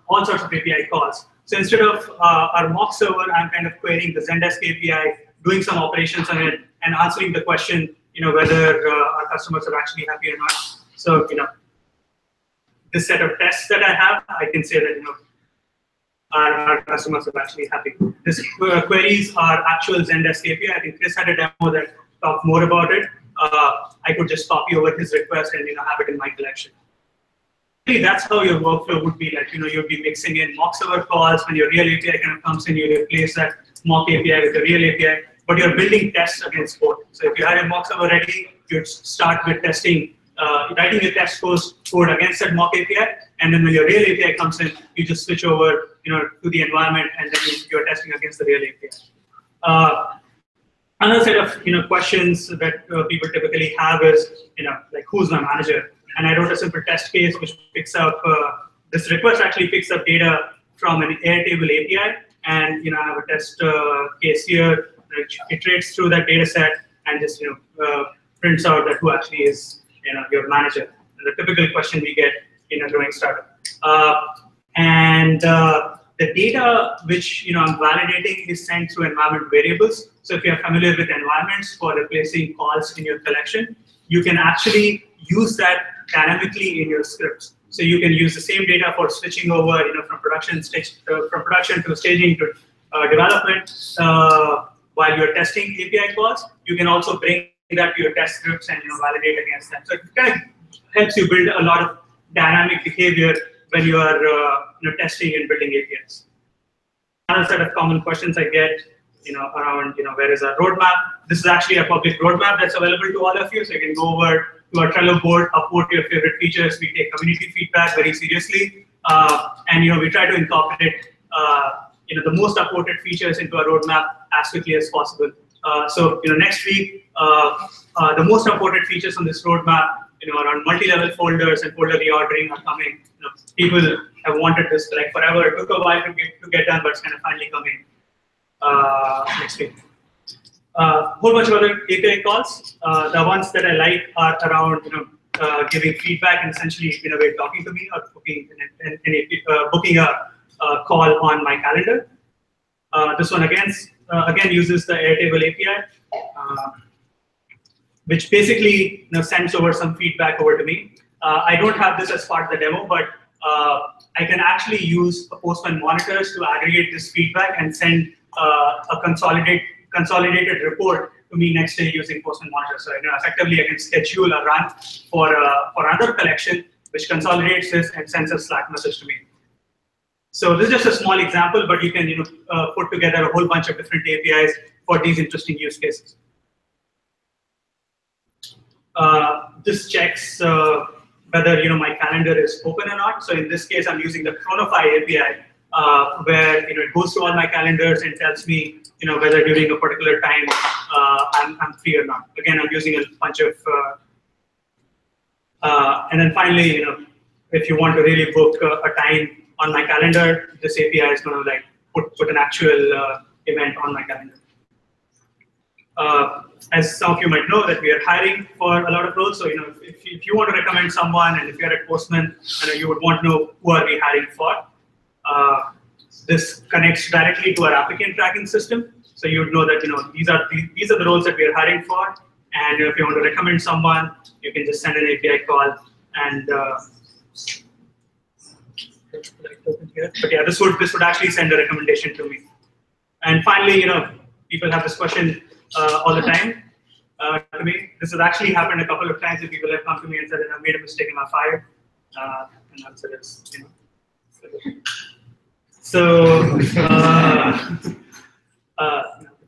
all sorts of API calls. So instead of our mock server, I'm kind of querying the Zendesk API, doing some operations on it, and answering the question, whether our customers are actually happy or not. So, this set of tests that I have, I can say that, our customers are actually happy. These queries are actual Zendesk API. I think Chris had a demo that talked more about it. I could just copy over his request and have it in my collection. That's how your workflow would be like. You'll be mixing in mock server calls. When your real API kind of comes in, you replace that mock API with a real API. But you're building tests against both. So if you have a mock server ready, you'd start with testing, writing your test code against that mock API. And then when your real API comes in, you just switch over, to the environment, and then you're testing against the real API. Another set of questions that people typically have is, like, who's my manager? And I wrote a simple test case which picks up, this request actually picks up data from an Airtable API, and I have a test case here which iterates through that data set and just prints out that who actually is your manager. And the typical question we get in a growing startup. The data which I'm validating is sent through environment variables. So if you're familiar with environments for replacing calls in your collection, you can actually use that dynamically in your scripts. So you can use the same data for switching over, from production to staging to development while you're testing API calls. You can also bring that to your test scripts and validate against them. So it kind of helps you build a lot of dynamic behavior when you are testing and building APIs. Another set of common questions I get around where is our roadmap. This is actually a public roadmap that's available to all of you, so you can go over to our Trello board, upvote your favorite features. We take community feedback very seriously, and we try to incorporate the most upvoted features into our roadmap as quickly as possible. So next week, the most upvoted features on this roadmap, around multi-level folders and folder reordering are coming. People have wanted this like forever. It took a while to get done, but it's kind of finally coming next week. Whole bunch of other API calls. The ones that I like are around giving feedback and essentially in a way talking to me or booking a call on my calendar. This one again uses the Airtable API, which basically sends over some feedback over to me. I don't have this as part of the demo, but I can actually use Postman monitors to aggregate this feedback and send a consolidated report to me next day using Postman monitors. So effectively, I can schedule a run for another collection, which consolidates this and sends a Slack message to me. So this is just a small example, but you can put together a whole bunch of different APIs for these interesting use cases. This checks whether my calendar is open or not. So in this case, I'm using the Chronify API, where it goes to all my calendars and tells me whether during a particular time I'm free or not. Again, I'm using a bunch of, and then finally, if you want to really book a time on my calendar, this API is going to put an actual event on my calendar. As some of you might know, that we are hiring for a lot of roles. So if you want to recommend someone, and if you're at Postman, you would want to know who are we hiring for. This connects directly to our applicant tracking system. So you would know that these are the roles that we are hiring for. And if you want to recommend someone, you can just send an API call and. But yeah, this would actually send a recommendation to me. And finally, people have this question all the time to me. This has actually happened a couple of times that people have come to me and said that I made a mistake and I'm fired. And the answer is, So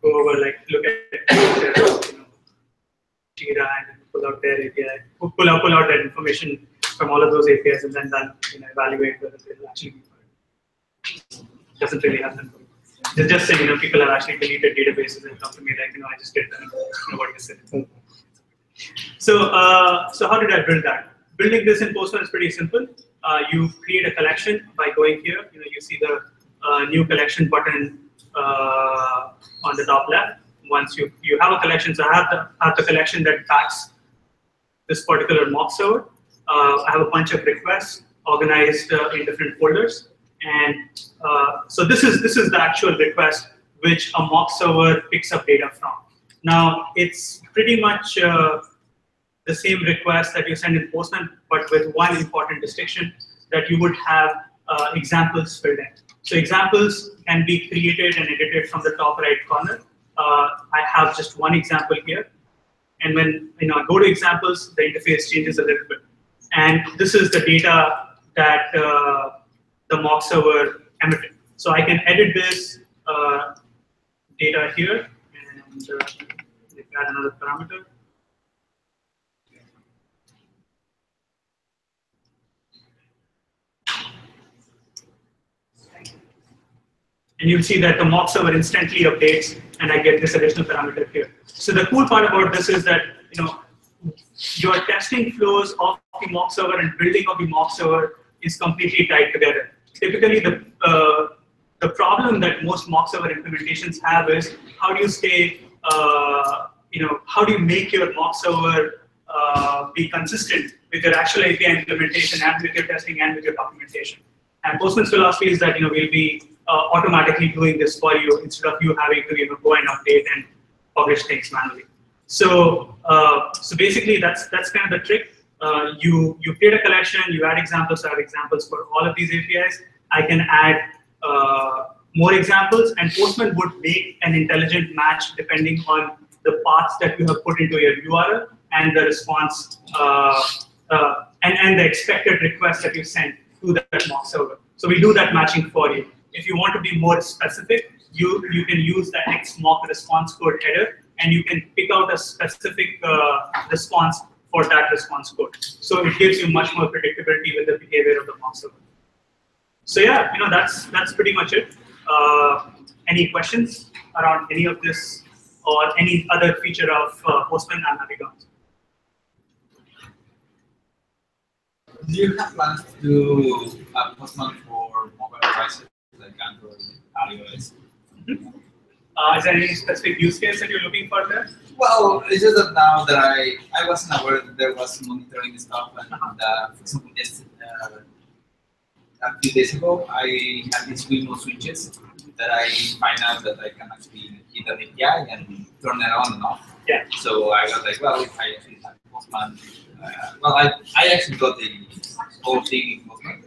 go over look at Jira and pull out their API, pull out that information from all of those APIs and then evaluate whether they'll actually be fired. Doesn't really happen. It's just saying people have actually deleted databases and come to me I just did what you said. So how did I build that? Building this in Postman is pretty simple. You create a collection by going here. You see the new collection button on the top left. Once you have a collection, so I have the collection that backs this particular mock server. I have a bunch of requests organized in different folders, and so this is the actual request which a mock server picks up data from. Now it's pretty much the same request that you send in Postman, but with one important distinction, that you would have examples filled in. So examples can be created and edited from the top right corner. I have just one example here, and when I go to examples, the interface changes a little bit. And this is the data that the mock server emitted. So I can edit this data here and add another parameter. And you'll see that the mock server instantly updates, and I get this additional parameter here. So the cool part about this is that your testing flows of the mock server and building of the mock server is completely tied together. Typically, the problem that most mock server implementations have is how do you stay, how do you make your mock server be consistent with your actual API implementation and with your testing and with your documentation. And Postman's philosophy is that we'll be automatically doing this for you instead of you having to go and update and publish things manually. So basically that's kind of the trick. You create a collection, you add examples. I have examples for all of these APIs. I can add more examples, and Postman would make an intelligent match depending on the paths that you have put into your URL and the response and the expected request that you send to that mock server. So we do that matching for you. If you want to be more specific, you can use the X mock response code header, and you can pick out a specific response for that response code. So it gives you much more predictability with the behavior of the mock server. So yeah, that's pretty much it. Any questions around any of this or any other feature of Postman and Navigon? Do you have plans to do Postman for mobile devices like Android, iOS? Is there any specific use case that you're looking for there? Well, it's just that now that I wasn't aware that there was monitoring stuff, and for example, just a few days ago, I had these remote switches that I find out that I can actually hit an API and turn it on and off. Yeah. So I was like, well, if I actually have Postman, well, I actually got the whole thing in Postman,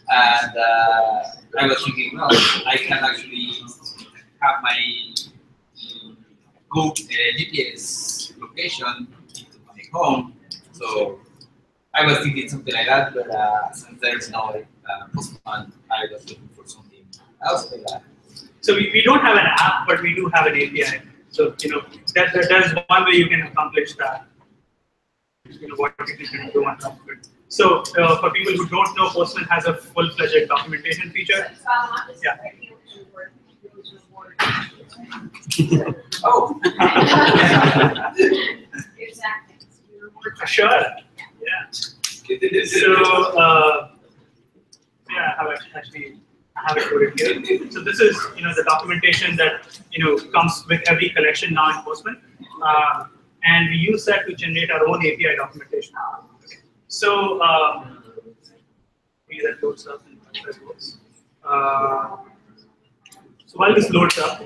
and I was thinking, well, I can actually have my GPS location to my home. So I was thinking something like that, but since there's no Postman, I was looking for something else like that. So we don't have an app, but we do have an API. So that is one way you can accomplish that. What you can do on top of it. So for people who don't know, Postman has a full-fledged documentation feature. Yeah. Oh. Sure. Yeah. So yeah, I have it coded here. So this is the documentation that comes with every collection now in Postman, and we use that to generate our own API documentation. Okay. So that loads up and that works. So while this loads up,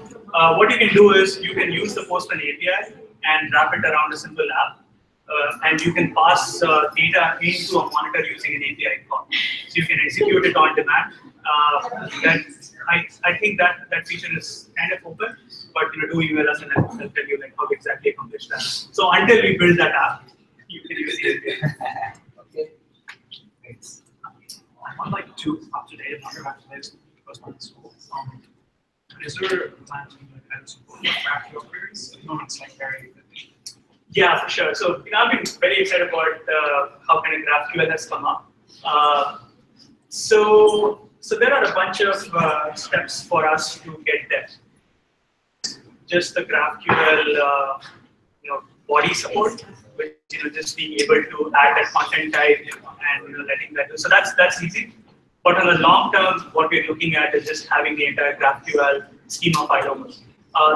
what you can do is you can use the Postman API and wrap it around a simple app, and you can pass data into a monitor using an API call. So you can execute it on demand. I think that feature is kind of open, but do email us and I'll tell you how to exactly accomplish that. So until we build that app, you can use the API. Okay. Thanks. I'd like to up-to-date Postman school. Is there a plan to kind of support GraphQL queries? At the moment, it's very efficient. Yeah, for sure. So I've been very excited about how kind of GraphQL has come up. So there are a bunch of steps for us to get there. Just the GraphQL, body support, which just being able to add that content type and letting that do. So that's easy. But on the long term, what we're looking at is just having the entire GraphQL schema file over.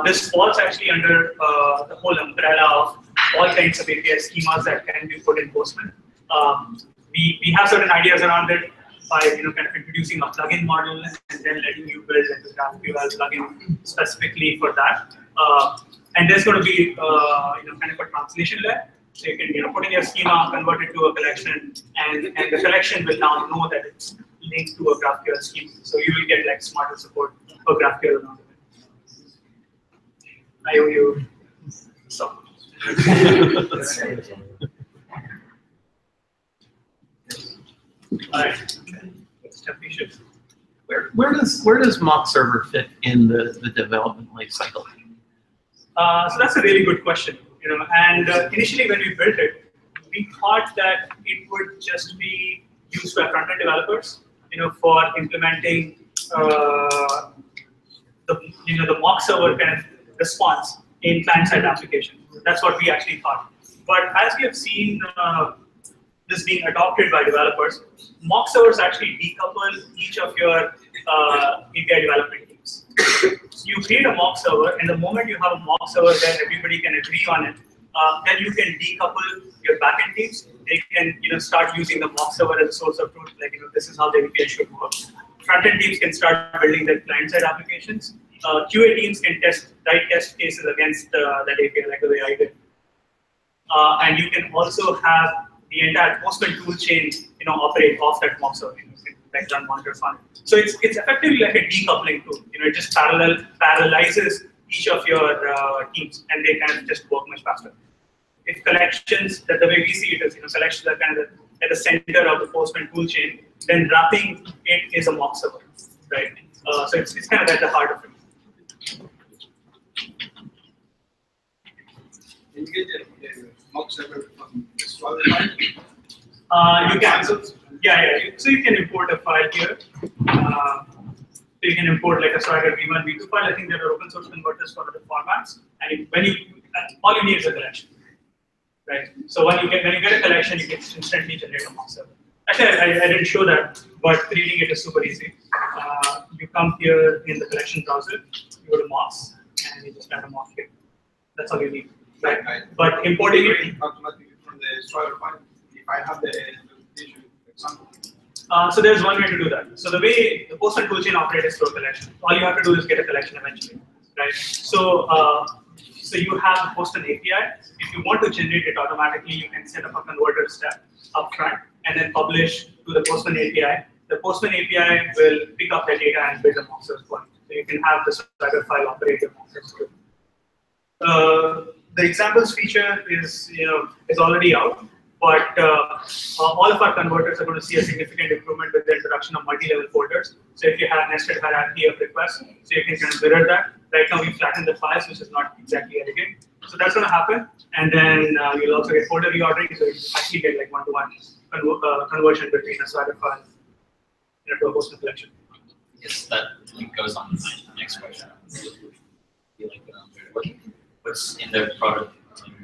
This falls actually under the whole umbrella of all kinds of API schemas that can be put in Postman. We have certain ideas around it by kind of introducing a plugin model and then letting you build a GraphQL plugin specifically for that. And there's going to be kind of a translation layer. So you can put in your schema, convert it to a collection, and the collection will now know that it's linked to a GraphQL schema. So you will get smarter support for GraphQL around it. I owe you some. All right. Where does mock server fit in the development life cycle? So that's a really good question. And initially when we built it, we thought that it would just be used by front-end developers, for implementing the mock server kind of response in client-side applications. That's what we actually thought. But as we have seen this being adopted by developers, mock servers actually decouple each of your API development teams. So you create a mock server, and the moment you have a mock server that everybody can agree on it, then you can decouple your backend teams. They can start using the mock server as a source of truth, this is how the API should work. Front-end teams can start building their client-side applications. QA teams can write test cases against that API, like the way I did. And you can also have the entire Postman tool chain, operate off that mock server. You can run monitors on it. So it's effectively like a decoupling tool. It just parallelizes each of your teams, and they kind of just work much faster. If collections, the way we see it is, collections are kind of at the center of the Postman tool chain, then wrapping it is a mock server, right? So it's kind of at the heart of it. Can you get the mock server from the Swagger file? You can. So, yeah. So you can import a file here. You can import like a Swagger V1, V2 file. I think there are open source converters for other formats. And when you, all you need is a collection, right? So when you get a collection, you can instantly generate a mock server. Actually, I didn't show that, but creating it is super easy. You come here in the collection browser, you go to mocks, and you just add a mock here. That's all you need, right? But importing it automatically from the Swagger file. If I have the issue, for example. So there's one way to do that. So the way the Postman toolchain operates is through a collection. All you have to do is get a collection eventually, right? So so you have the Postman API. If you want to generate it automatically, you can set up a converter step up front and then publish to the Postman API. The Postman API will pick up the data and build a mock source point. So you can have the Swagger file operate your mock source code. The examples feature is already out. But all of our converters are going to see a significant improvement with the introduction of multi-level folders. So if you have nested hierarchy of requests, so you can kind of mirror that. Right now we flatten the files, which is not exactly elegant. So that's going to happen. And then you'll also get folder reordering, so you actually get like one-to-one conversion between a Swagger file to a Postman collection. Yes, that goes on to my next question. What's in the product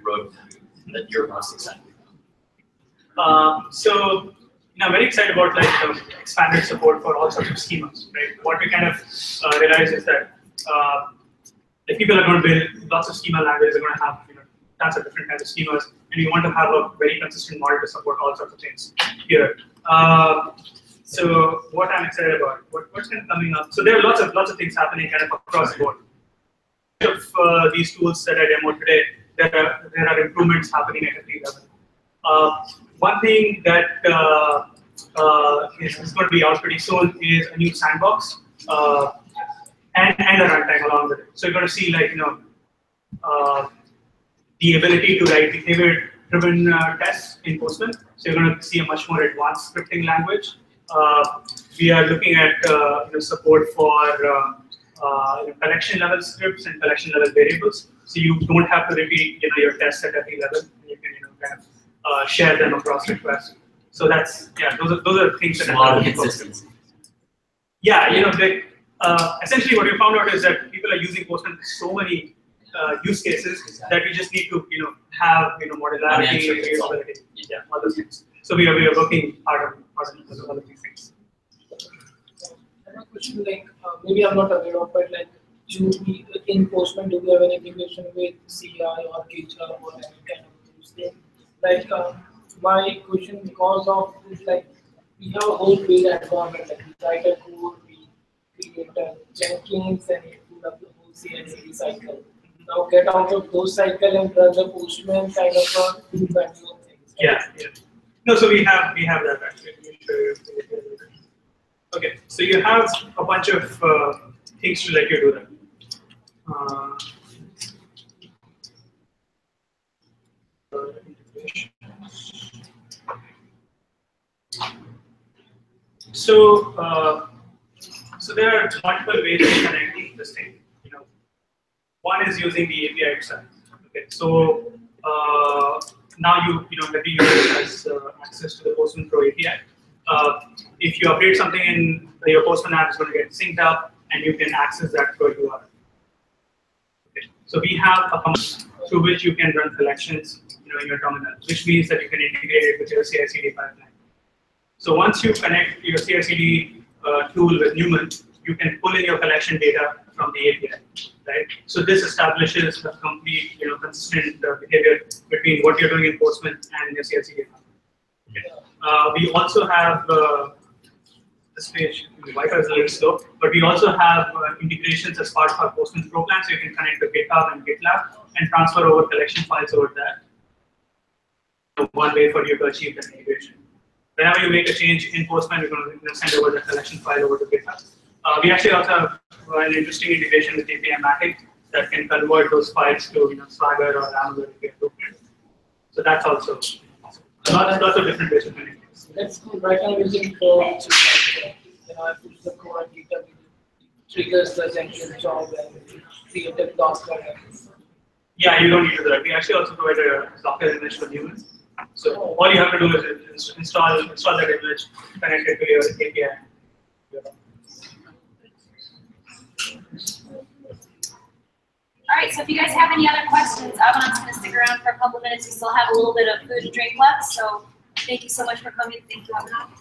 roadmap that you're most excited about? So I'm very excited about like expanded support for all sorts of schemas. Right? What we kind of realize is that if people are going to build lots of schema languages, they're going to have tons of different kinds of schemas, and you want to have a very consistent model to support all sorts of things here. So what I'm excited about, what's kind of coming up? So there are lots of things happening kind of across the board. Of these tools that I demoed today, there are improvements happening at every level. One thing that is going to be out pretty soon is a new sandbox and a runtime along with it. So you're going to see like the ability to write behavior-driven tests in Postman. So you're going to see a much more advanced scripting language. We are looking at support for collection-level scripts and collection-level variables. So you don't have to repeat your tests at every level. You can kind of share them across requests. So that's those are things that a lot of consistency. Yeah, essentially what we found out is that people are using Postman for so many use cases that we just need to have modularity, reusability, all those things. So we are working hard on all of these things. Another question, like maybe I'm not aware of, but like in Postman, do we have any integration with CI or GitHub or any kind of those things? Like my question, because of this, like we have a whole big environment, like we write a code, we create a Jenkins, and we pull up the whole CI/CD cycle. Now get out of those cycle and run the Postman kind of a manual things. Yeah. No, so we have that actually. Okay, so you have a bunch of things to let you do that. So there are multiple ways of connecting this thing. One is using the API itself. Okay, so now every user has access to the Postman Pro API. If you update something in your Postman app, it's going to get synced up, and you can access that through a URL. Okay. So we have a command through which you can run collections in your terminal, which means that you can integrate it with your CI/CD pipeline. So once you connect your CI/CD tool with Newman, you can pull in your collection data from the API, right? So this establishes a complete, consistent behavior between what you're doing in Postman and your CI/CD. We also have this page. The Wi-Fi is a little slow, but we also have integrations as part of our Postman Pro plan, so you can connect to GitHub and GitLab and transfer over collection files over there. One way for you to achieve that integration. Whenever you make a change in Postman, we're going to send over the collection file over to GitHub. We actually also have an interesting integration with API-matic that can convert those files to Swagger or Lambda API blueprint. So that's also lots of different ways of doing things. Let's go right now using code to I push the code and GitHub triggers the Jenkins job and create a Docker. Yeah, you don't need to do that. We actually also provide a Docker image for humans. So all you have to do is install that image, connect it to your API. All right, so if you guys have any other questions, Avanon's going to stick around for a couple minutes. We still have a little bit of food and drink left, so thank you so much for coming. Thank you, Avanon.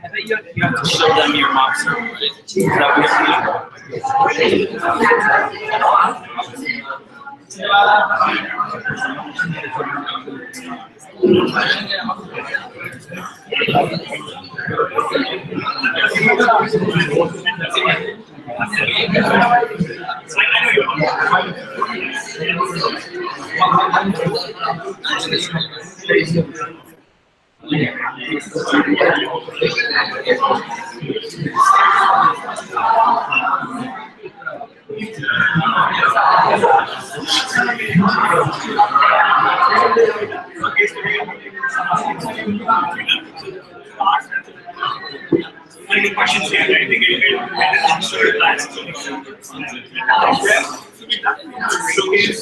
I think you have to show them your mock server, right? Any questions here? I think I'm sure it lasts. Showcase